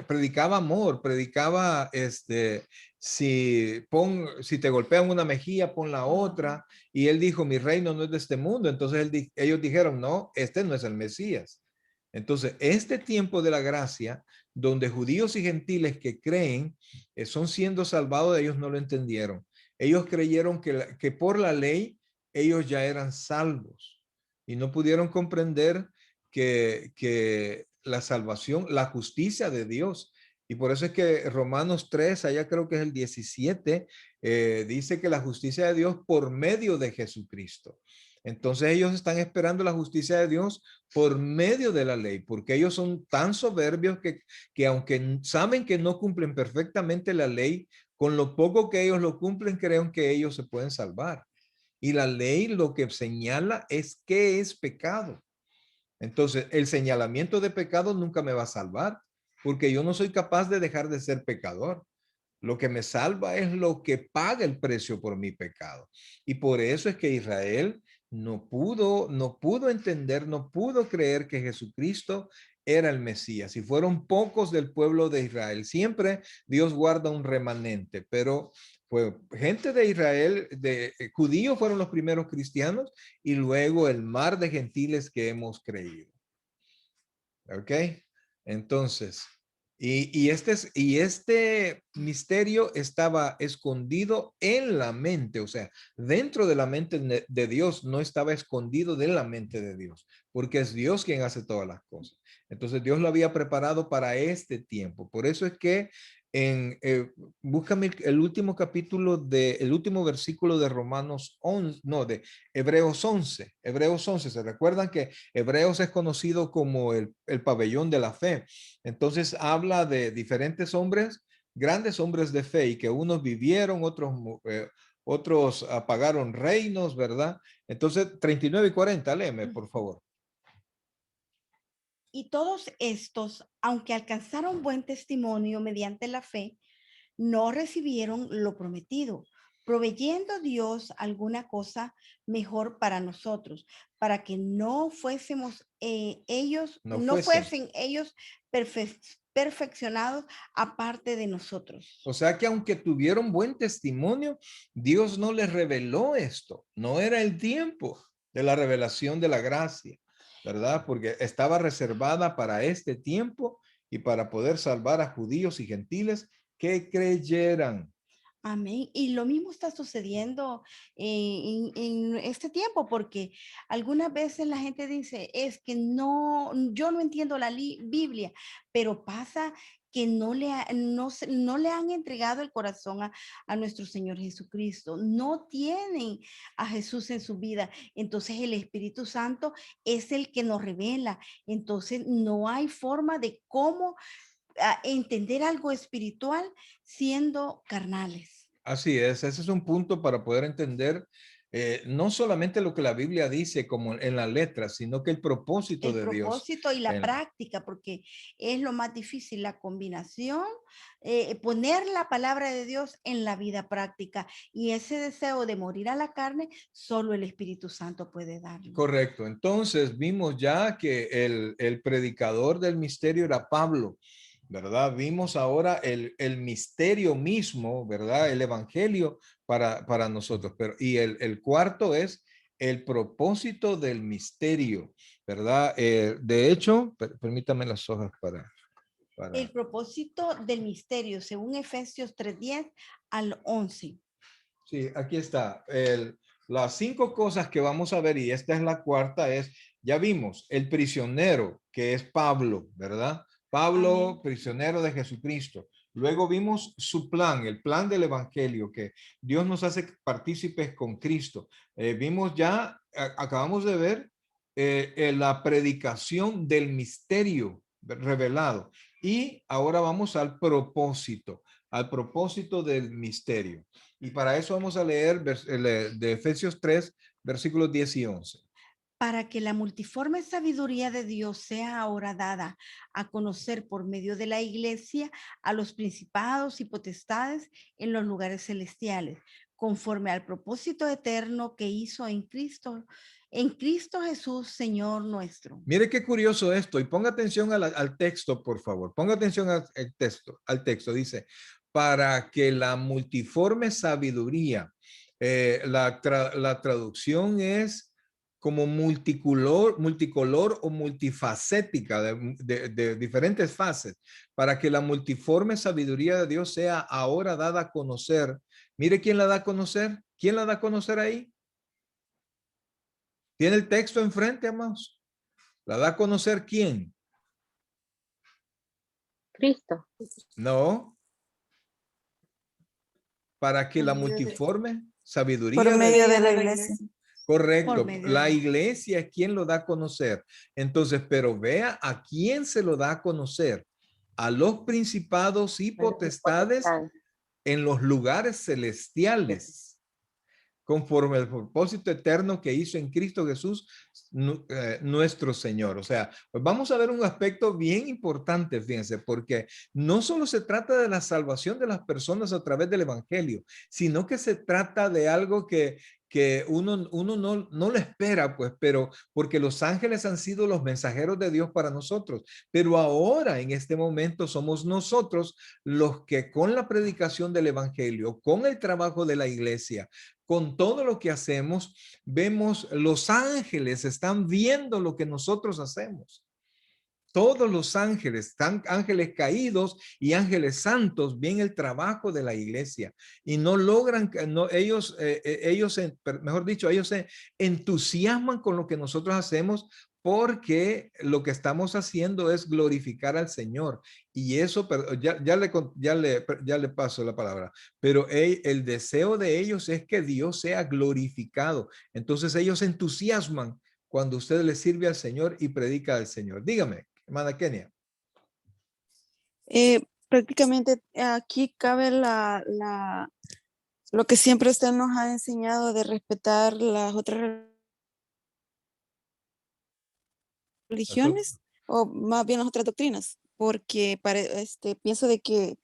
Speaker 1: predicaba amor, predicaba, si te golpean una mejilla, pon la otra. Y él dijo, mi reino no es de este mundo. Entonces ellos dijeron, no, este no es el Mesías. Entonces, este tiempo de la gracia, donde judíos y gentiles que creen son siendo salvados, ellos no lo entendieron. Ellos creyeron que por la ley ellos ya eran salvos y no pudieron comprender que la salvación, la justicia de Dios. Y por eso es que Romanos 3, allá creo que es el 17, dice que la justicia de Dios por medio de Jesucristo. Entonces ellos están esperando la justicia de Dios por medio de la ley, porque ellos son tan soberbios que aunque saben que no cumplen perfectamente la ley, con lo poco que ellos lo cumplen, creen que ellos se pueden salvar. Y la ley lo que señala es qué es pecado. Entonces, el señalamiento de pecado nunca me va a salvar, porque yo no soy capaz de dejar de ser pecador. Lo que me salva es lo que paga el precio por mi pecado. Y por eso es que Israel no pudo entender, no pudo creer que Jesucristo era el Mesías. Y fueron pocos del pueblo de Israel. Siempre Dios guarda un remanente, pero pues gente de Israel, de judíos fueron los primeros cristianos y luego el mar de gentiles que hemos creído. ¿Ok? Entonces, este misterio estaba escondido en la mente, o sea, dentro de la mente de Dios, no estaba escondido de la mente de Dios, porque es Dios quien hace todas las cosas. Entonces Dios lo había preparado para este tiempo. Por eso es que búscame el último el último versículo de Romanos 11, no, de Hebreos 11. Hebreos 11, ¿se recuerdan que Hebreos es conocido como el pabellón de la fe? Entonces habla de diferentes hombres, grandes hombres de fe, y que unos vivieron, otros apagaron reinos, ¿verdad? Entonces, 39 y 40, léeme, por favor.
Speaker 2: Y todos estos, aunque alcanzaron buen testimonio mediante la fe, no recibieron lo prometido, proveyendo Dios alguna cosa mejor para nosotros, para que no fuésemos no fuesen ellos perfeccionados aparte de nosotros.
Speaker 1: O sea que aunque tuvieron buen testimonio, Dios no les reveló esto. No era el tiempo de la revelación de la gracia, ¿verdad? Porque estaba reservada para este tiempo y para poder salvar a judíos y gentiles que creyeran.
Speaker 2: Amén. Y lo mismo está sucediendo en este tiempo, porque algunas veces la gente dice, es que no, yo no entiendo la Biblia, pero pasa que no le han entregado el corazón a nuestro Señor Jesucristo, no tienen a Jesús en su vida. Entonces el Espíritu Santo es el que nos revela. Entonces no hay forma de cómo entender algo espiritual siendo carnales.
Speaker 1: Así es, ese es un punto para poder entender no solamente lo que la Biblia dice como en la letra, sino que el propósito
Speaker 2: El
Speaker 1: de Dios.
Speaker 2: propósito y la práctica, porque es lo más difícil, la combinación, poner la palabra de Dios en la vida práctica, y ese deseo de morir a la carne, solo el Espíritu Santo puede darlo.
Speaker 1: Correcto. Entonces vimos ya que el predicador del misterio era Pablo, ¿verdad? Vimos ahora el misterio mismo, ¿verdad? El evangelio para nosotros. Y el cuarto es el propósito del misterio, ¿verdad? De hecho, permítame las hojas para...
Speaker 2: El propósito del misterio, según Efesios 3:10 al 11.
Speaker 1: Sí, aquí está. Las 5 cosas que vamos a ver, y esta es la cuarta, ya vimos, el prisionero, que es Pablo, ¿verdad? Pablo,
Speaker 2: Amén.
Speaker 1: prisionero de Jesucristo. Luego vimos su plan, el plan del evangelio, que Dios nos hace partícipes con Cristo. Vimos ya, acabamos de ver la predicación del misterio revelado. Y ahora vamos al propósito del misterio. Y para eso vamos a leer de Efesios 3, versículos 10 y 11.
Speaker 2: para que la multiforme sabiduría de Dios sea ahora dada a conocer por medio de la iglesia a los principados y potestades en los lugares celestiales, conforme al propósito eterno que hizo en Cristo Jesús, Señor nuestro.
Speaker 1: Mire qué curioso esto y ponga atención al texto, por favor. Ponga atención al texto. Al texto dice, para que la multiforme sabiduría, la traducción es como multicolor o multifacética de diferentes fases, para que la multiforme sabiduría de Dios sea ahora dada a conocer. Mire quién la da a conocer. ¿Quién la da a conocer ahí? ¿Tiene el texto enfrente, amados? ¿La da a conocer quién?
Speaker 4: Cristo.
Speaker 1: No, para que
Speaker 3: Por
Speaker 1: la
Speaker 3: medio de-
Speaker 1: multiforme sabiduría
Speaker 3: Por
Speaker 1: de
Speaker 3: medio
Speaker 1: Dios.
Speaker 3: de la iglesia.
Speaker 1: Correcto,
Speaker 2: Por medio
Speaker 1: la
Speaker 2: de-
Speaker 1: iglesia es quien lo da a conocer. Entonces, pero vea a quién se lo da a conocer. A los principados y potestades en los lugares celestiales, conforme al propósito eterno que hizo en Cristo Jesús, nuestro Señor. O sea, pues vamos a ver un aspecto bien importante, fíjense, porque no solo se trata de la salvación de las personas a través del evangelio, sino que se trata de algo que uno no lo espera, pues, pero porque los ángeles han sido los mensajeros de Dios para nosotros, pero ahora en este momento somos nosotros los que con la predicación del evangelio, con el trabajo de la iglesia, con todo lo que hacemos, vemos los ángeles están viendo lo que nosotros hacemos. Todos los ángeles, ángeles caídos y ángeles santos, ven el trabajo de la iglesia y no logran, no, ellos, mejor dicho, ellos se entusiasman con lo que nosotros hacemos porque lo que estamos haciendo es glorificar al Señor. Y eso, ya le paso la palabra, pero el deseo de ellos es que Dios sea glorificado. Entonces ellos se entusiasman cuando usted le sirve al Señor y predica al Señor. Dígame, hermana Kenia.
Speaker 3: Prácticamente aquí cabe lo que siempre usted nos ha enseñado de respetar las otras religiones o más bien las otras doctrinas, porque pienso de que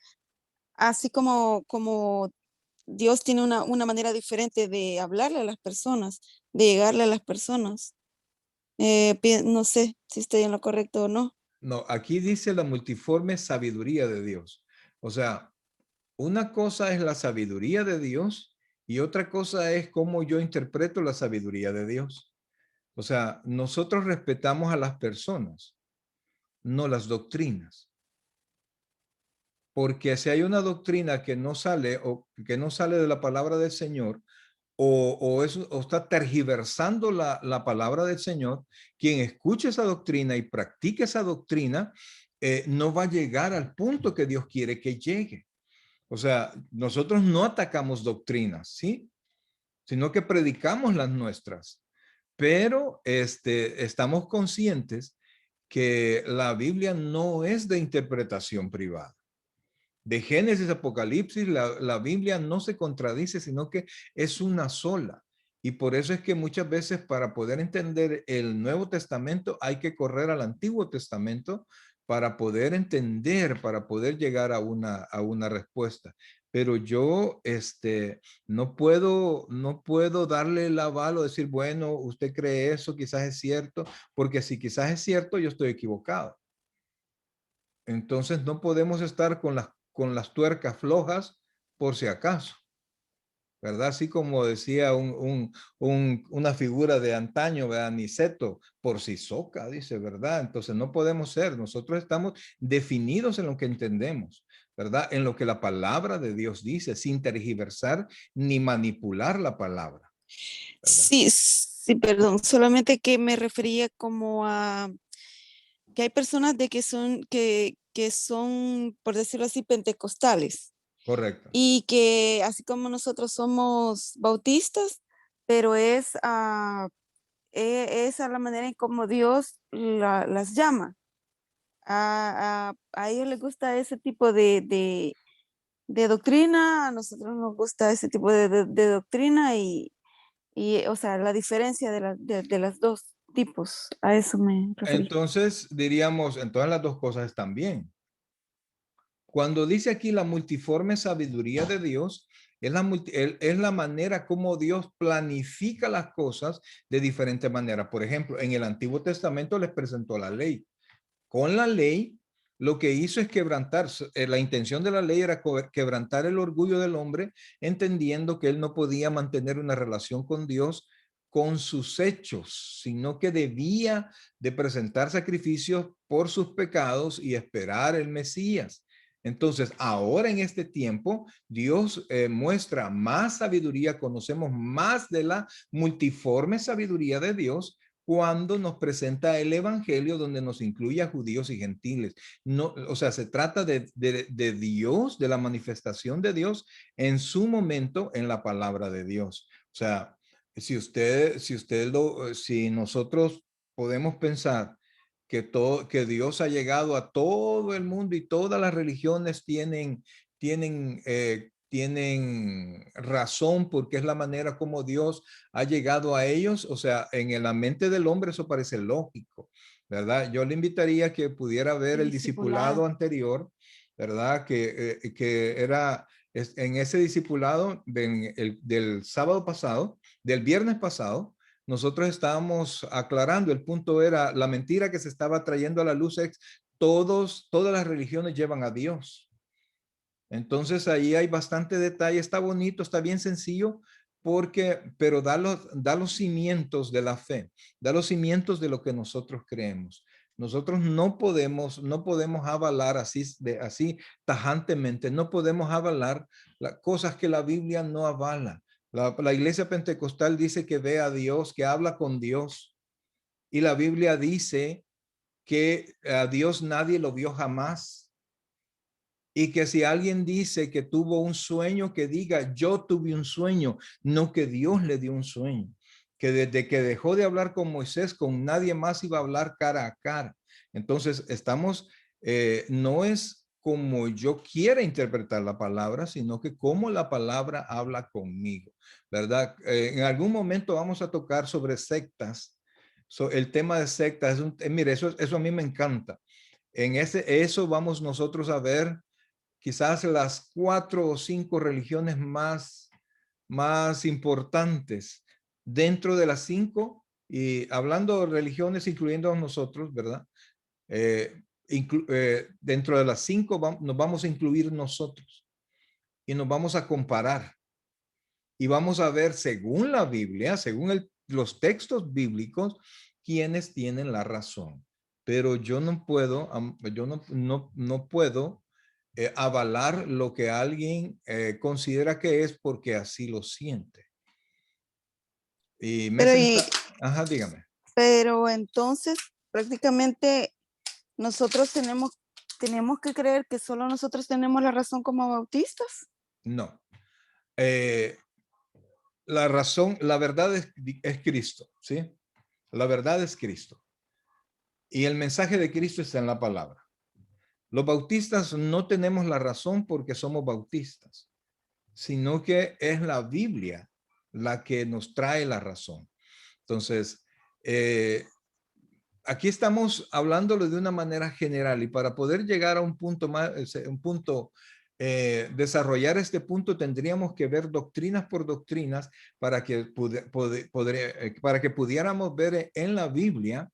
Speaker 3: así como Dios tiene una manera diferente de hablarle a las personas, de llegarle a las personas. No sé si estoy en lo correcto o no.
Speaker 1: No, aquí dice la multiforme sabiduría de Dios. O sea, una cosa es la sabiduría de Dios y otra cosa es cómo yo interpreto la sabiduría de Dios. O sea, nosotros respetamos a las personas, no las doctrinas. Porque si hay una doctrina que no sale o que no sale de la palabra del Señor, o está tergiversando la palabra del Señor, quien escuche esa doctrina y practique esa doctrina, no va a llegar al punto que Dios quiere que llegue. O sea, nosotros no atacamos doctrinas, ¿sí? Sino que predicamos las nuestras. Pero estamos conscientes que la Biblia no es de interpretación privada. De Génesis a Apocalipsis, la Biblia no se contradice, sino que es una sola. Y por eso es que muchas veces para poder entender el Nuevo Testamento hay que correr al Antiguo Testamento para poder entender, para poder llegar a una respuesta. Pero yo no puedo darle el aval o decir, bueno, usted cree eso, quizás es cierto, porque si quizás es cierto, yo estoy equivocado. Entonces no podemos estar con las tuercas flojas por si acaso, ¿verdad? Así como decía una figura de antaño, ¿verdad? Niceto, por si soca, dice, ¿verdad? Entonces no podemos ser, nosotros estamos definidos en lo que entendemos, ¿verdad? En lo que la palabra de Dios dice, sin tergiversar ni manipular la palabra, ¿verdad?
Speaker 3: Sí, sí, perdón, solamente que me refería como a que hay personas que son, por decirlo así, pentecostales
Speaker 1: Correcto.
Speaker 3: y que así como nosotros somos bautistas, pero es a la manera en como Dios las llama. A ellos les gusta ese tipo de doctrina, a nosotros nos gusta ese tipo de doctrina y, o sea, la diferencia de las dos. tipos, a eso me referí.
Speaker 1: Entonces diríamos, entonces las dos cosas están bien. Cuando dice aquí la multiforme sabiduría de Dios, es la manera como Dios planifica las cosas de diferente manera. Por ejemplo, en el Antiguo Testamento les presentó la ley. Con la ley, lo que hizo es quebrantar, la intención de la ley era quebrantar el orgullo del hombre, entendiendo que él no podía mantener una relación con Dios con sus hechos, sino que debía de presentar sacrificios por sus pecados y esperar el Mesías. Entonces, ahora en este tiempo, Dios muestra más sabiduría, conocemos más de la multiforme sabiduría de Dios cuando nos presenta el evangelio donde nos incluye a judíos y gentiles. No, o sea, se trata de Dios, de la manifestación de Dios en su momento en la palabra de Dios. O sea, si nosotros podemos pensar que Dios ha llegado a todo el mundo y todas las religiones tienen razón porque es la manera como Dios ha llegado a ellos. O sea, en la mente del hombre eso parece lógico, ¿verdad? Yo le invitaría que pudiera ver el discipulado anterior, ¿verdad? Que era en ese discipulado del sábado pasado, del viernes pasado. Nosotros estábamos aclarando, el punto era la mentira que se estaba trayendo a la luz es todas las religiones llevan a Dios. Entonces ahí hay bastante detalle, está bonito, está bien sencillo, pero da los cimientos de la fe, da los cimientos de lo que nosotros creemos. Nosotros no podemos avalar así tajantemente, no podemos avalar las cosas que la Biblia no avala. La iglesia pentecostal dice que ve a Dios, que habla con Dios. Y la Biblia dice que a Dios nadie lo vio jamás. Y que si alguien dice que tuvo un sueño, que diga, yo tuve un sueño, no que Dios le dio un sueño. Que desde que dejó de hablar con Moisés, con nadie más iba a hablar cara a cara. Entonces, no es como yo quiera interpretar la palabra, sino que como la palabra habla conmigo, ¿verdad? En algún momento vamos a tocar sobre sectas. El tema de sectas, mire, eso a mí me encanta. Eso vamos nosotros a ver quizás las 4 o 5 religiones más importantes dentro de las 5, y hablando de religiones incluyendo a nosotros, ¿verdad? Dentro de las 5 nos vamos a incluir nosotros y nos vamos a comparar y vamos a ver según la Biblia, según los textos bíblicos, quiénes tienen la razón. Pero yo no puedo avalar lo que alguien considera que es porque así lo siente. Y ajá, dígame.
Speaker 3: Pero entonces prácticamente nosotros tenemos que creer que solo nosotros tenemos la razón como bautistas.
Speaker 1: No. La razón, la verdad es Cristo, ¿sí? La verdad es Cristo. Y el mensaje de Cristo está en la palabra. Los bautistas no tenemos la razón porque somos bautistas, sino que es la Biblia la que nos trae la razón. Entonces, aquí estamos hablándolo de una manera general, y para poder llegar a un punto más, desarrollar este punto, tendríamos que ver doctrinas por doctrinas para que pudiéramos ver en la Biblia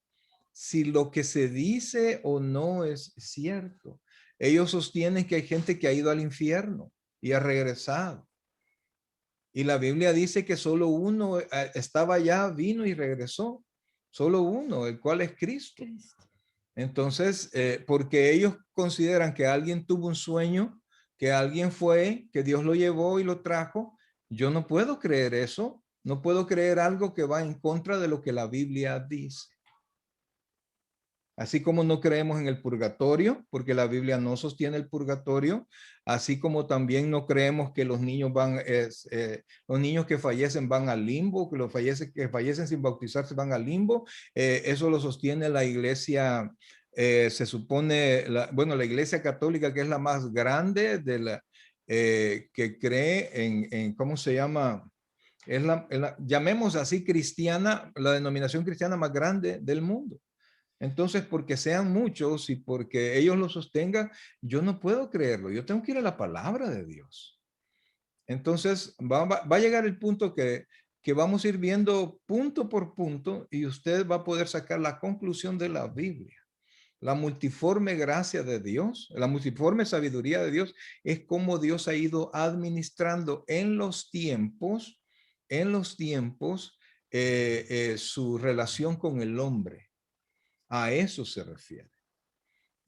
Speaker 1: si lo que se dice o no es cierto. Ellos sostienen que hay gente que ha ido al infierno y ha regresado. Y la Biblia dice que solo uno estaba allá, vino y regresó. Solo uno, el cual es Cristo. Entonces, porque ellos consideran que alguien tuvo un sueño, que alguien fue, que Dios lo llevó y lo trajo, yo no puedo creer eso. No puedo creer algo que va en contra de lo que la Biblia dice. Así como no creemos en el purgatorio, porque la Biblia no sostiene el purgatorio, así como también no creemos que los niños los niños que fallecen van al limbo, que que fallecen sin bautizarse van al limbo. Eso lo sostiene la iglesia, se supone, la iglesia católica, que es la más grande que cree ¿cómo se llama? llamemos así cristiana, la denominación cristiana más grande del mundo. Entonces, porque sean muchos y porque ellos lo sostengan, yo no puedo creerlo. Yo tengo que ir a la palabra de Dios. Entonces, va a llegar el punto que vamos a ir viendo punto por punto y usted va a poder sacar la conclusión de la Biblia. La multiforme gracia de Dios, la multiforme sabiduría de Dios es como Dios ha ido administrando su relación con el hombre. A eso se refiere.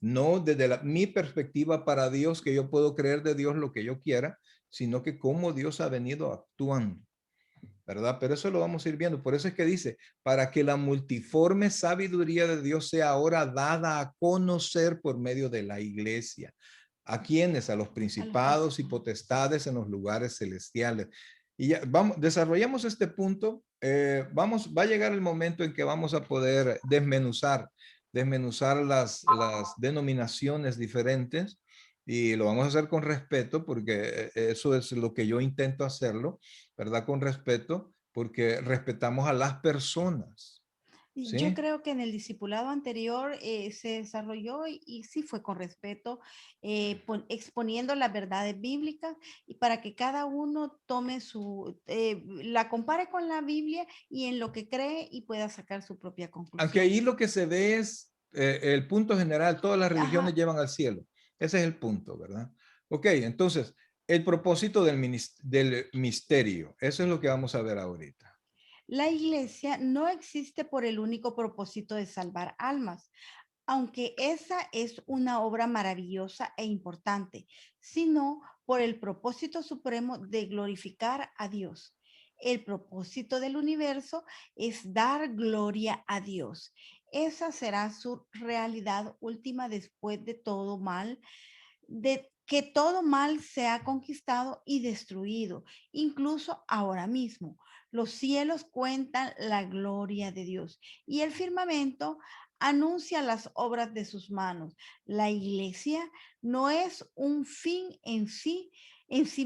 Speaker 1: No desde mi perspectiva para Dios, que yo puedo creer de Dios lo que yo quiera, sino que cómo Dios ha venido actuando, ¿verdad? Pero eso lo vamos a ir viendo. Por eso es que dice, para que la multiforme sabiduría de Dios sea ahora dada a conocer por medio de la iglesia. ¿A quiénes? A los principados y potestades en los lugares celestiales. Y ya, desarrollamos este punto. Va a llegar el momento en que vamos a poder desmenuzar las denominaciones diferentes y lo vamos a hacer con respeto porque eso es lo que yo intento hacerlo, ¿verdad? Con respeto, porque respetamos a las personas.
Speaker 2: Y yo
Speaker 1: ¿Sí?
Speaker 2: creo que en el discipulado anterior se desarrolló y sí fue con respeto, exponiendo las verdades bíblicas y para que cada uno tome la compare con la Biblia y en lo que cree y pueda sacar su propia
Speaker 1: Aunque
Speaker 2: conclusión.
Speaker 1: ahí lo que se ve es el punto general, todas las religiones
Speaker 2: Ajá.
Speaker 1: llevan al cielo. Ese es el punto, ¿verdad? Ok, entonces, el propósito del misterio, eso es lo que vamos a ver ahorita.
Speaker 2: La iglesia no existe por el único propósito de salvar almas, aunque esa es una obra maravillosa e importante, sino por el propósito supremo de glorificar a Dios. El propósito del universo es dar gloria a Dios. Esa será su realidad última después de todo mal, de que todo mal se ha conquistado y destruido, incluso ahora mismo. Los cielos cuentan la gloria de Dios y el firmamento anuncia las obras de sus manos. La iglesia no es un fin en sí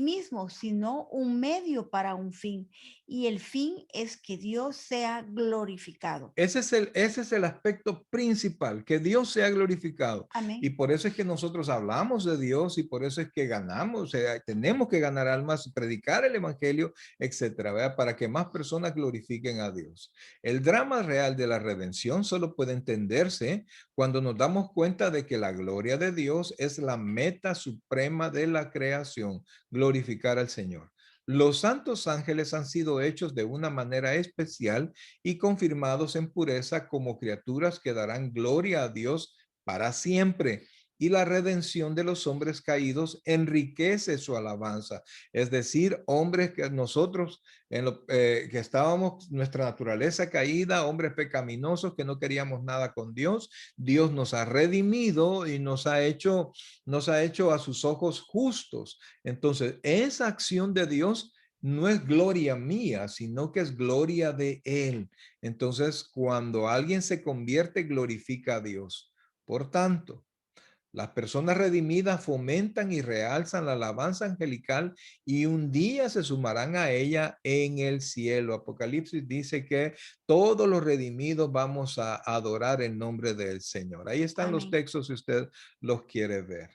Speaker 2: mismo, sino un medio para un fin. Y el fin es que Dios sea glorificado.
Speaker 1: Ese es el aspecto principal, que Dios sea glorificado. Y
Speaker 2: Amén.
Speaker 1: por eso es que nosotros hablamos de Dios y por eso es que ganamos, o sea, tenemos que ganar almas, predicar el evangelio, etcétera, ¿verdad? Para que más personas glorifiquen a Dios. El drama real de la redención solo puede entenderse cuando nos damos cuenta de que la gloria de Dios es la meta suprema de la creación, glorificar al Señor. Los santos ángeles han sido hechos de una manera especial y confirmados en pureza como criaturas que darán gloria a Dios para siempre. Y la redención de los hombres caídos enriquece su alabanza. Es decir, hombres que nosotros, que estábamos, nuestra naturaleza caída, hombres pecaminosos que no queríamos nada con Dios, Dios nos ha redimido y nos ha hecho a sus ojos justos. Entonces, esa acción de Dios no es gloria mía, sino que es gloria de Él. Entonces, cuando alguien se convierte, glorifica a Dios. Por tanto, las personas redimidas fomentan y realzan la alabanza angelical y un día se sumarán a ella en el cielo. Apocalipsis dice que todos los redimidos vamos a adorar el nombre del Señor. Ahí están los
Speaker 2: Amén.
Speaker 1: textos si usted los quiere ver.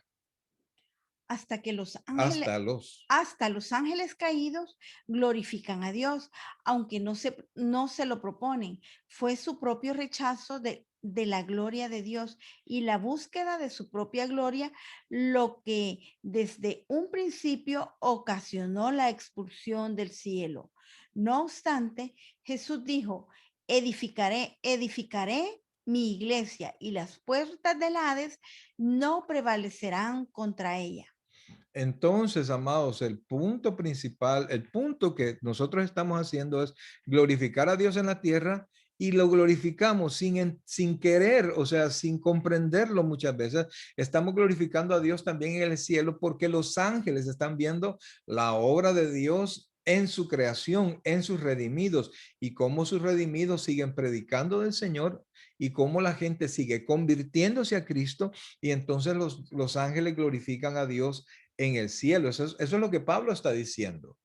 Speaker 2: Hasta que los ángeles,
Speaker 1: Hasta los.
Speaker 2: hasta los ángeles caídos glorifican a Dios, aunque no se lo proponen. Fue su propio rechazo de la gloria de Dios y la búsqueda de su propia gloria lo que desde un principio ocasionó la expulsión del cielo. No obstante, Jesús dijo, edificaré mi iglesia y las puertas del Hades no prevalecerán contra ella.
Speaker 1: Entonces, amados, el punto principal, el punto que nosotros estamos haciendo es glorificar a Dios en la tierra y lo glorificamos sin querer, o sea, sin comprenderlo muchas veces. Estamos glorificando a Dios también en el cielo porque los ángeles están viendo la obra de Dios en su creación, en sus redimidos y cómo sus redimidos siguen predicando del Señor y cómo la gente sigue convirtiéndose a Cristo y entonces los ángeles glorifican a Dios en el cielo. Eso es lo que Pablo está diciendo.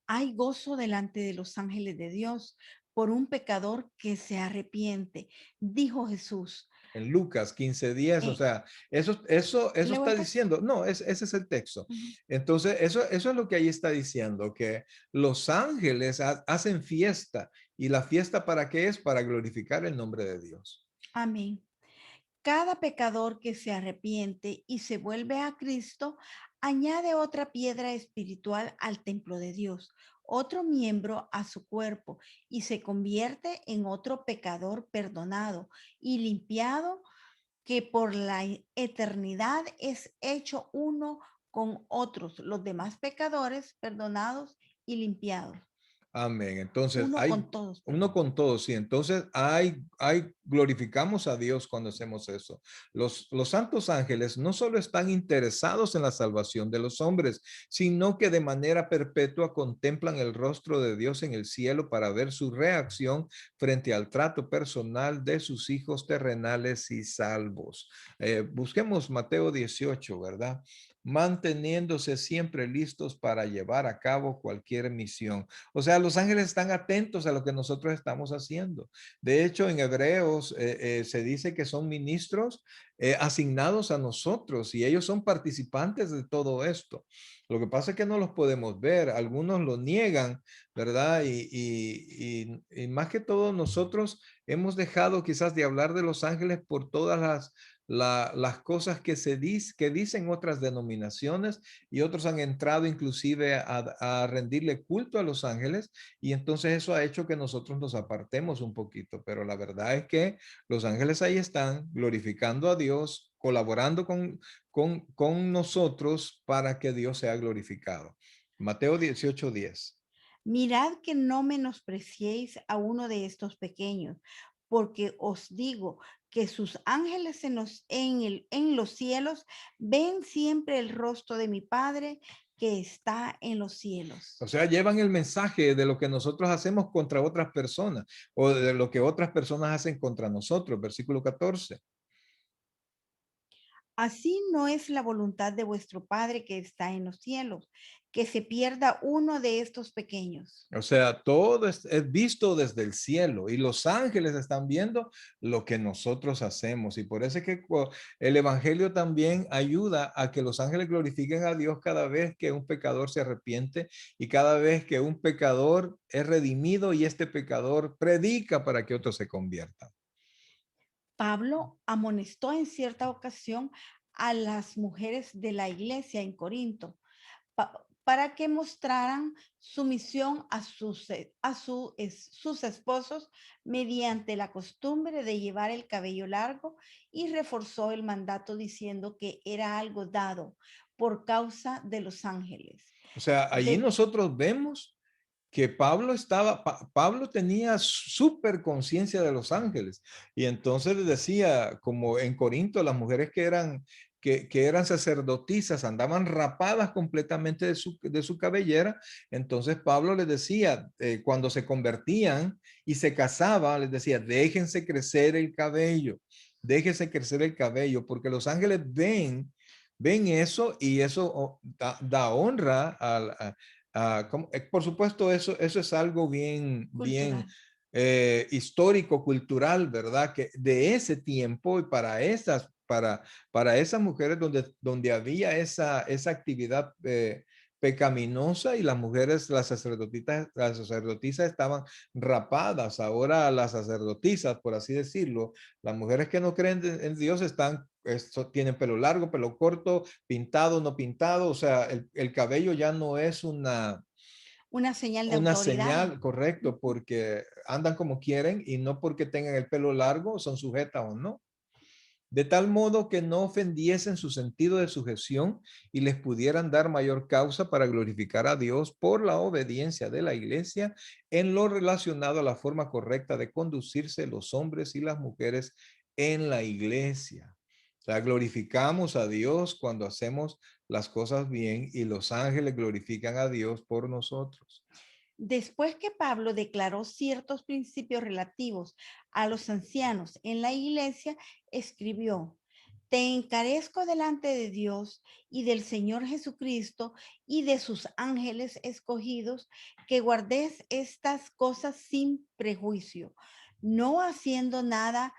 Speaker 2: Hay gozo delante de los ángeles de Dios por un pecador que se arrepiente, dijo Jesús.
Speaker 1: En Lucas 15:10, o
Speaker 2: Eh,
Speaker 1: sea, eso
Speaker 2: ¿Leo el
Speaker 1: está
Speaker 2: texto?
Speaker 1: diciendo, no, ese es el texto.
Speaker 2: Ujú.
Speaker 1: Entonces, eso es lo que ahí está diciendo, que los ángeles hacen fiesta. ¿Y la fiesta para qué es? Para glorificar el nombre de Dios.
Speaker 2: Amén. Cada pecador que se arrepiente y se vuelve a Cristo añade otra piedra espiritual al templo de Dios, otro miembro a su cuerpo y se convierte en otro pecador perdonado y limpiado que por la eternidad es hecho uno con otros, los demás pecadores perdonados y limpiados,
Speaker 1: Amén. Entonces,
Speaker 2: uno
Speaker 1: hay
Speaker 2: con todos,
Speaker 1: uno
Speaker 2: perdón.
Speaker 1: con todo, sí. Entonces, glorificamos a Dios cuando hacemos eso. Los santos ángeles no solo están interesados en la salvación de los hombres, sino que de manera perpetua contemplan el rostro de Dios en el cielo para ver su reacción frente al trato personal de sus hijos terrenales y salvos. Busquemos Mateo 18, ¿verdad? Manteniéndose siempre listos para llevar a cabo cualquier misión. O sea, los ángeles están atentos a lo que nosotros estamos haciendo. De hecho, en Hebreos se dice que son ministros asignados a nosotros y ellos son participantes de todo esto. Lo que pasa es que no los podemos ver, algunos lo niegan, ¿verdad? Y más que todo nosotros hemos dejado quizás de hablar de los ángeles por todas las cosas que dicen otras denominaciones y otros han entrado inclusive a rendirle culto a los ángeles y entonces eso ha hecho que nosotros nos apartemos un poquito, pero la verdad es que los ángeles ahí están glorificando a Dios, colaborando con nosotros para que Dios sea glorificado. Mateo 18:10.
Speaker 2: Mirad que no menospreciéis a uno de estos pequeños, porque os digo que sus ángeles en los cielos ven siempre el rostro de mi Padre que está en los cielos.
Speaker 1: O sea, llevan el mensaje de lo que nosotros hacemos contra otras personas o de lo que otras personas hacen contra nosotros. Versículo 14.
Speaker 2: Así no es la voluntad de vuestro Padre que está en los cielos, que se pierda uno de estos pequeños.
Speaker 1: O sea, todo es visto desde el cielo y los ángeles están viendo lo que nosotros hacemos. Y por eso es que el Evangelio también ayuda a que los ángeles glorifiquen a Dios cada vez que un pecador se arrepiente y cada vez que un pecador es redimido y este pecador predica para que otros se conviertan.
Speaker 2: Pablo amonestó en cierta ocasión a las mujeres de la iglesia en Corinto para que mostraran sumisión a sus esposos mediante la costumbre de llevar el cabello largo y reforzó el mandato diciendo que era algo dado por causa de los ángeles.
Speaker 1: O sea, allí
Speaker 2: De,
Speaker 1: nosotros vemos que Pablo tenía súper conciencia de los ángeles y entonces les decía, como en Corinto, las mujeres que eran sacerdotisas andaban rapadas completamente de su cabellera, entonces Pablo les decía, cuando se convertían y se casaban, les decía, déjense crecer el cabello, porque los ángeles ven eso y eso da honra por supuesto, eso es algo bien
Speaker 2: cultural.
Speaker 1: histórico, cultural, ¿verdad? Que de ese tiempo y para esas mujeres donde había esa actividad pecaminosa y las mujeres, las sacerdotisas estaban rapadas. Ahora las sacerdotisas, por así decirlo, las mujeres que no creen en Dios tienen pelo largo, pelo corto, pintado, no pintado, o sea, el cabello ya no es
Speaker 2: Una señal de
Speaker 1: una
Speaker 2: autoridad.
Speaker 1: señal, correcto, porque andan como quieren y no porque tengan el pelo largo son sujetas o no. De tal modo que no ofendiesen su sentido de sujeción y les pudieran dar mayor causa para glorificar a Dios por la obediencia de la iglesia en lo relacionado a la forma correcta de conducirse los hombres y las mujeres en la iglesia. O sea, glorificamos a Dios cuando hacemos las cosas bien y los ángeles glorifican a Dios por nosotros.
Speaker 2: Después que Pablo declaró ciertos principios relativos a los ancianos en la iglesia, escribió, te encarezco delante de Dios y del Señor Jesucristo y de sus ángeles escogidos, que guardes estas cosas sin prejuicio, no haciendo nada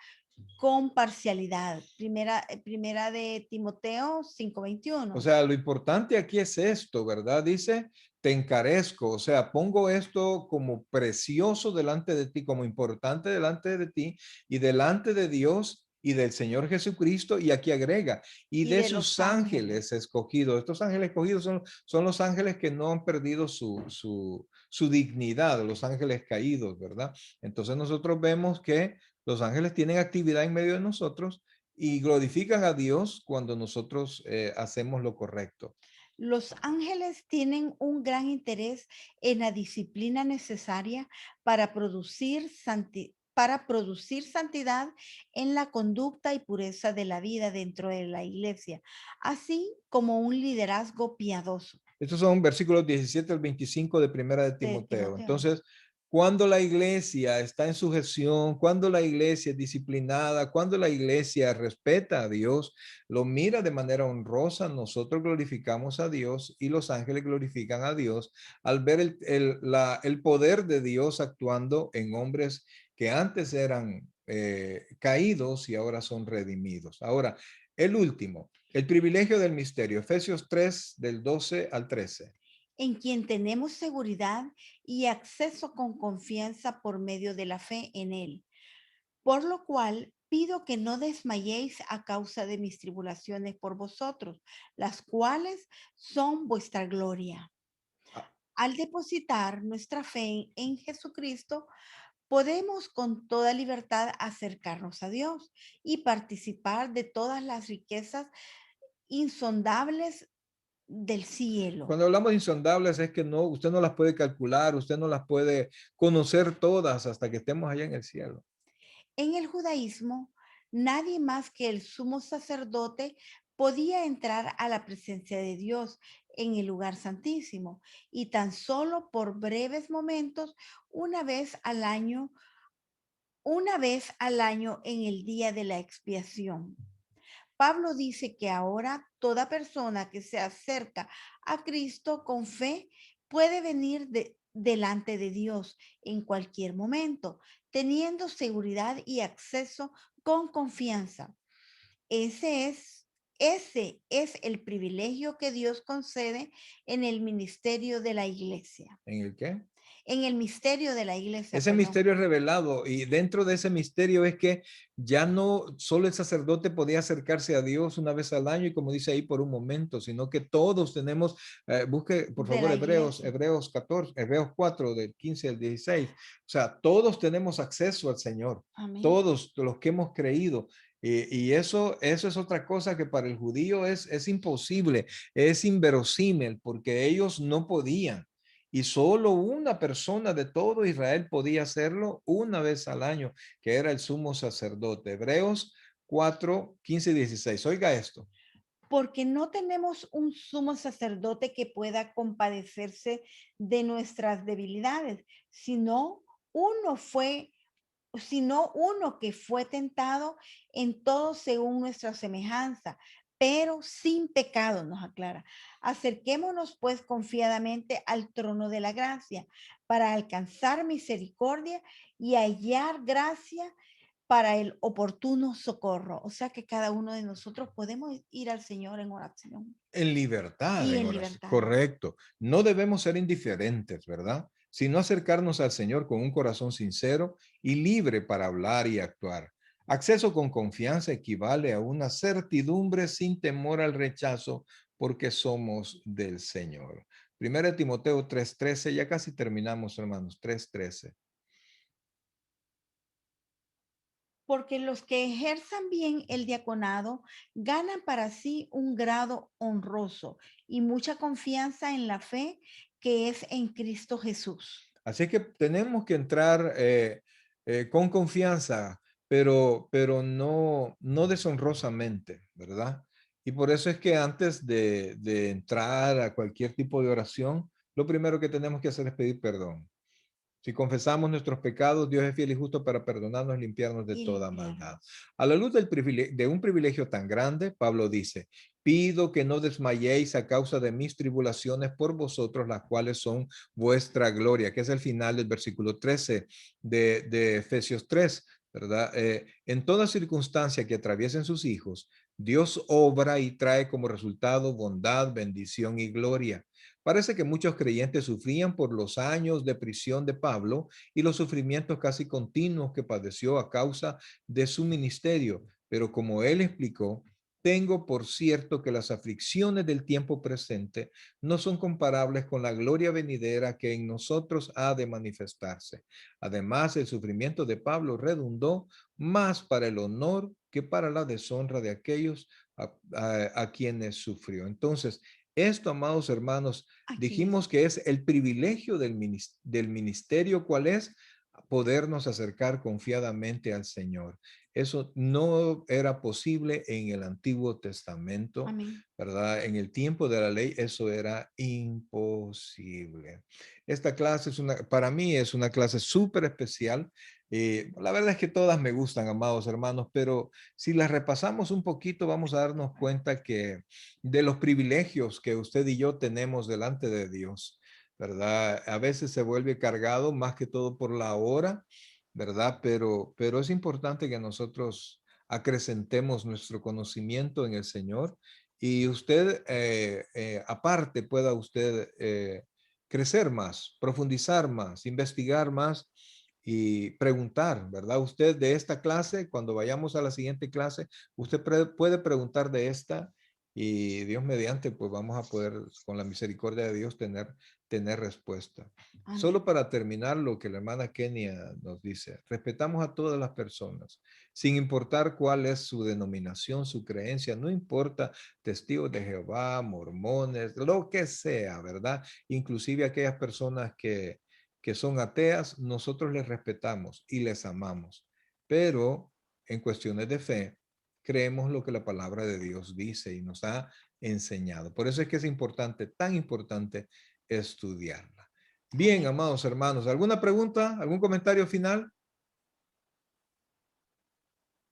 Speaker 2: con parcialidad. Primera de Timoteo
Speaker 1: O
Speaker 2: 5:21.
Speaker 1: sea, lo importante aquí es esto, ¿verdad? Dice, te encarezco, o sea, pongo esto como precioso delante de ti, como importante delante de ti y delante de Dios y del Señor Jesucristo. Y aquí agrega, y
Speaker 2: Y
Speaker 1: de
Speaker 2: de
Speaker 1: sus
Speaker 2: los ángeles.
Speaker 1: ángeles escogidos. Estos ángeles escogidos son los ángeles que no han perdido su dignidad, los ángeles caídos, ¿verdad? Entonces nosotros vemos que los ángeles tienen actividad en medio de nosotros y glorifican a Dios cuando nosotros hacemos lo correcto.
Speaker 2: Los ángeles tienen un gran interés en la disciplina necesaria para producir santidad en la conducta y pureza de la vida dentro de la iglesia, así como un liderazgo piadoso
Speaker 1: Estos son versículos 17 al 25 de Primera de
Speaker 2: de
Speaker 1: Timoteo.
Speaker 2: Timoteo.
Speaker 1: Entonces, cuando la iglesia está en sujeción, cuando la iglesia es disciplinada, cuando la iglesia respeta a Dios, lo mira de manera honrosa, nosotros glorificamos a Dios y los ángeles glorifican a Dios al ver el poder de Dios actuando en hombres que antes eran caídos y ahora son redimidos. Ahora, el último, el privilegio del misterio, Efesios 3 del 12 al 13.
Speaker 2: En quien tenemos seguridad y acceso con confianza por medio de la fe en Él. Por lo cual pido que no desmayéis a causa de mis tribulaciones por vosotros, las cuales son vuestra gloria.
Speaker 1: Ah,
Speaker 2: Al depositar nuestra fe en Jesucristo, podemos con toda libertad acercarnos a Dios y participar de todas las riquezas insondables del cielo.
Speaker 1: cuando hablamos de insondables es que no, usted no las puede calcular, usted no las puede conocer todas hasta que estemos allá en el cielo.
Speaker 2: En el judaísmo, nadie más que el sumo sacerdote podía entrar a la presencia de Dios en el lugar santísimo y tan solo por breves momentos, una vez al año, en el día de la expiación. Pablo dice que ahora toda persona que se acerca a Cristo con fe puede venir delante de Dios en cualquier momento, teniendo seguridad y acceso con confianza. Ese es, ese es el privilegio que Dios concede en el ministerio de la iglesia.
Speaker 1: ¿En el qué?
Speaker 2: En el misterio de la iglesia,
Speaker 1: Ese
Speaker 2: perdón.
Speaker 1: misterio es revelado y dentro de ese misterio es que ya no solo el sacerdote podía acercarse a Dios una vez al año y como dice ahí por un momento, sino que todos tenemos, busque por
Speaker 2: De
Speaker 1: favor
Speaker 2: la
Speaker 1: Hebreos,
Speaker 2: iglesia.
Speaker 1: Hebreos 14, Hebreos 4 del 15 al 16. O sea, todos tenemos acceso al Señor,
Speaker 2: Amén.
Speaker 1: todos los que hemos creído. Y eso es otra cosa que para el judío es imposible, es inverosímil, porque ellos no podían. Y solo una persona de todo Israel podía hacerlo una vez al año, que era el sumo sacerdote. Hebreos 4, 15 y 16. Oiga esto.
Speaker 2: Porque no tenemos un sumo sacerdote que pueda compadecerse de nuestras debilidades, uno fue, sino uno que fue tentado en todo según nuestra semejanza, pero sin pecado, nos aclara. Acerquémonos pues confiadamente al trono de la gracia para alcanzar misericordia y hallar gracia para el oportuno socorro. O sea que cada uno de nosotros podemos ir al Señor en oración
Speaker 1: En libertad,
Speaker 2: y
Speaker 1: en
Speaker 2: en
Speaker 1: oración.
Speaker 2: libertad.
Speaker 1: Correcto. No debemos ser indiferentes, ¿verdad? Sino acercarnos al Señor con un corazón sincero y libre para hablar y actuar. Acceso con confianza equivale a una certidumbre sin temor al rechazo porque somos del Señor. Primera de Timoteo 3:13, ya casi terminamos, hermanos, 3:13.
Speaker 2: Porque los que ejerzan bien el diaconado ganan para sí un grado honroso y mucha confianza en la fe que es en Cristo Jesús.
Speaker 1: Así que tenemos que entrar con confianza, pero no deshonrosamente, ¿verdad? Y por eso es que antes de entrar a cualquier tipo de oración, lo primero que tenemos que hacer es pedir perdón. Si confesamos nuestros pecados, Dios es fiel y justo para perdonarnos y limpiarnos de
Speaker 2: y
Speaker 1: toda
Speaker 2: limpiarnos.
Speaker 1: maldad. A la luz de un privilegio tan grande, Pablo dice, pido que no desmayéis a causa de mis tribulaciones por vosotros, las cuales son vuestra gloria, que es el final del versículo 13 de Efesios 3, ¿verdad? En toda circunstancia que atraviesen sus hijos, Dios obra y trae como resultado bondad, bendición y gloria. Parece que muchos creyentes sufrían por los años de prisión de Pablo y los sufrimientos casi continuos que padeció a causa de su ministerio, pero como él explicó, tengo por cierto que las aflicciones del tiempo presente no son comparables con la gloria venidera que en nosotros ha de manifestarse. Además, el sufrimiento de Pablo redundó más para el honor que para la deshonra de aquellos a quienes sufrió. Entonces, esto, amados hermanos,
Speaker 2: Aquí
Speaker 1: dijimos que es el privilegio del ministerio. ¿Cuál es? Podernos acercar confiadamente al Señor. Eso no era posible en el Antiguo Testamento,
Speaker 2: amén.
Speaker 1: ¿verdad? En el tiempo de la ley eso era imposible. Esta clase para mí es una clase súper especial. La verdad es que todas me gustan, amados hermanos, pero si las repasamos un poquito, vamos a darnos cuenta que de los privilegios que usted y yo tenemos delante de Dios, ¿verdad? A veces se vuelve cargado más que todo por la hora, ¿verdad? Pero es importante que nosotros acrecentemos nuestro conocimiento en el Señor y usted, aparte, pueda usted crecer más, profundizar más, investigar más y preguntar, ¿verdad? Usted de esta clase, cuando vayamos a la siguiente clase, usted puede preguntar de esta y Dios mediante, pues vamos a poder, con la misericordia de Dios, tener respuesta.
Speaker 2: Amén.
Speaker 1: Solo para terminar lo que la hermana Kenia nos dice, respetamos a todas las personas, sin importar cuál es su denominación, su creencia, no importa, testigos de Jehová, mormones, lo que sea, ¿verdad? Inclusive aquellas personas que son ateas, nosotros les respetamos y les amamos, pero en cuestiones de fe, creemos lo que la palabra de Dios dice y nos ha enseñado. Por eso es que es importante, tan importante, estudiarla. Bien,
Speaker 2: Amén.
Speaker 1: amados hermanos, ¿alguna pregunta? ¿Algún comentario final?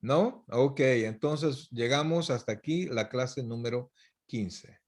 Speaker 1: ¿No? Ok, entonces llegamos hasta aquí, la clase número 15.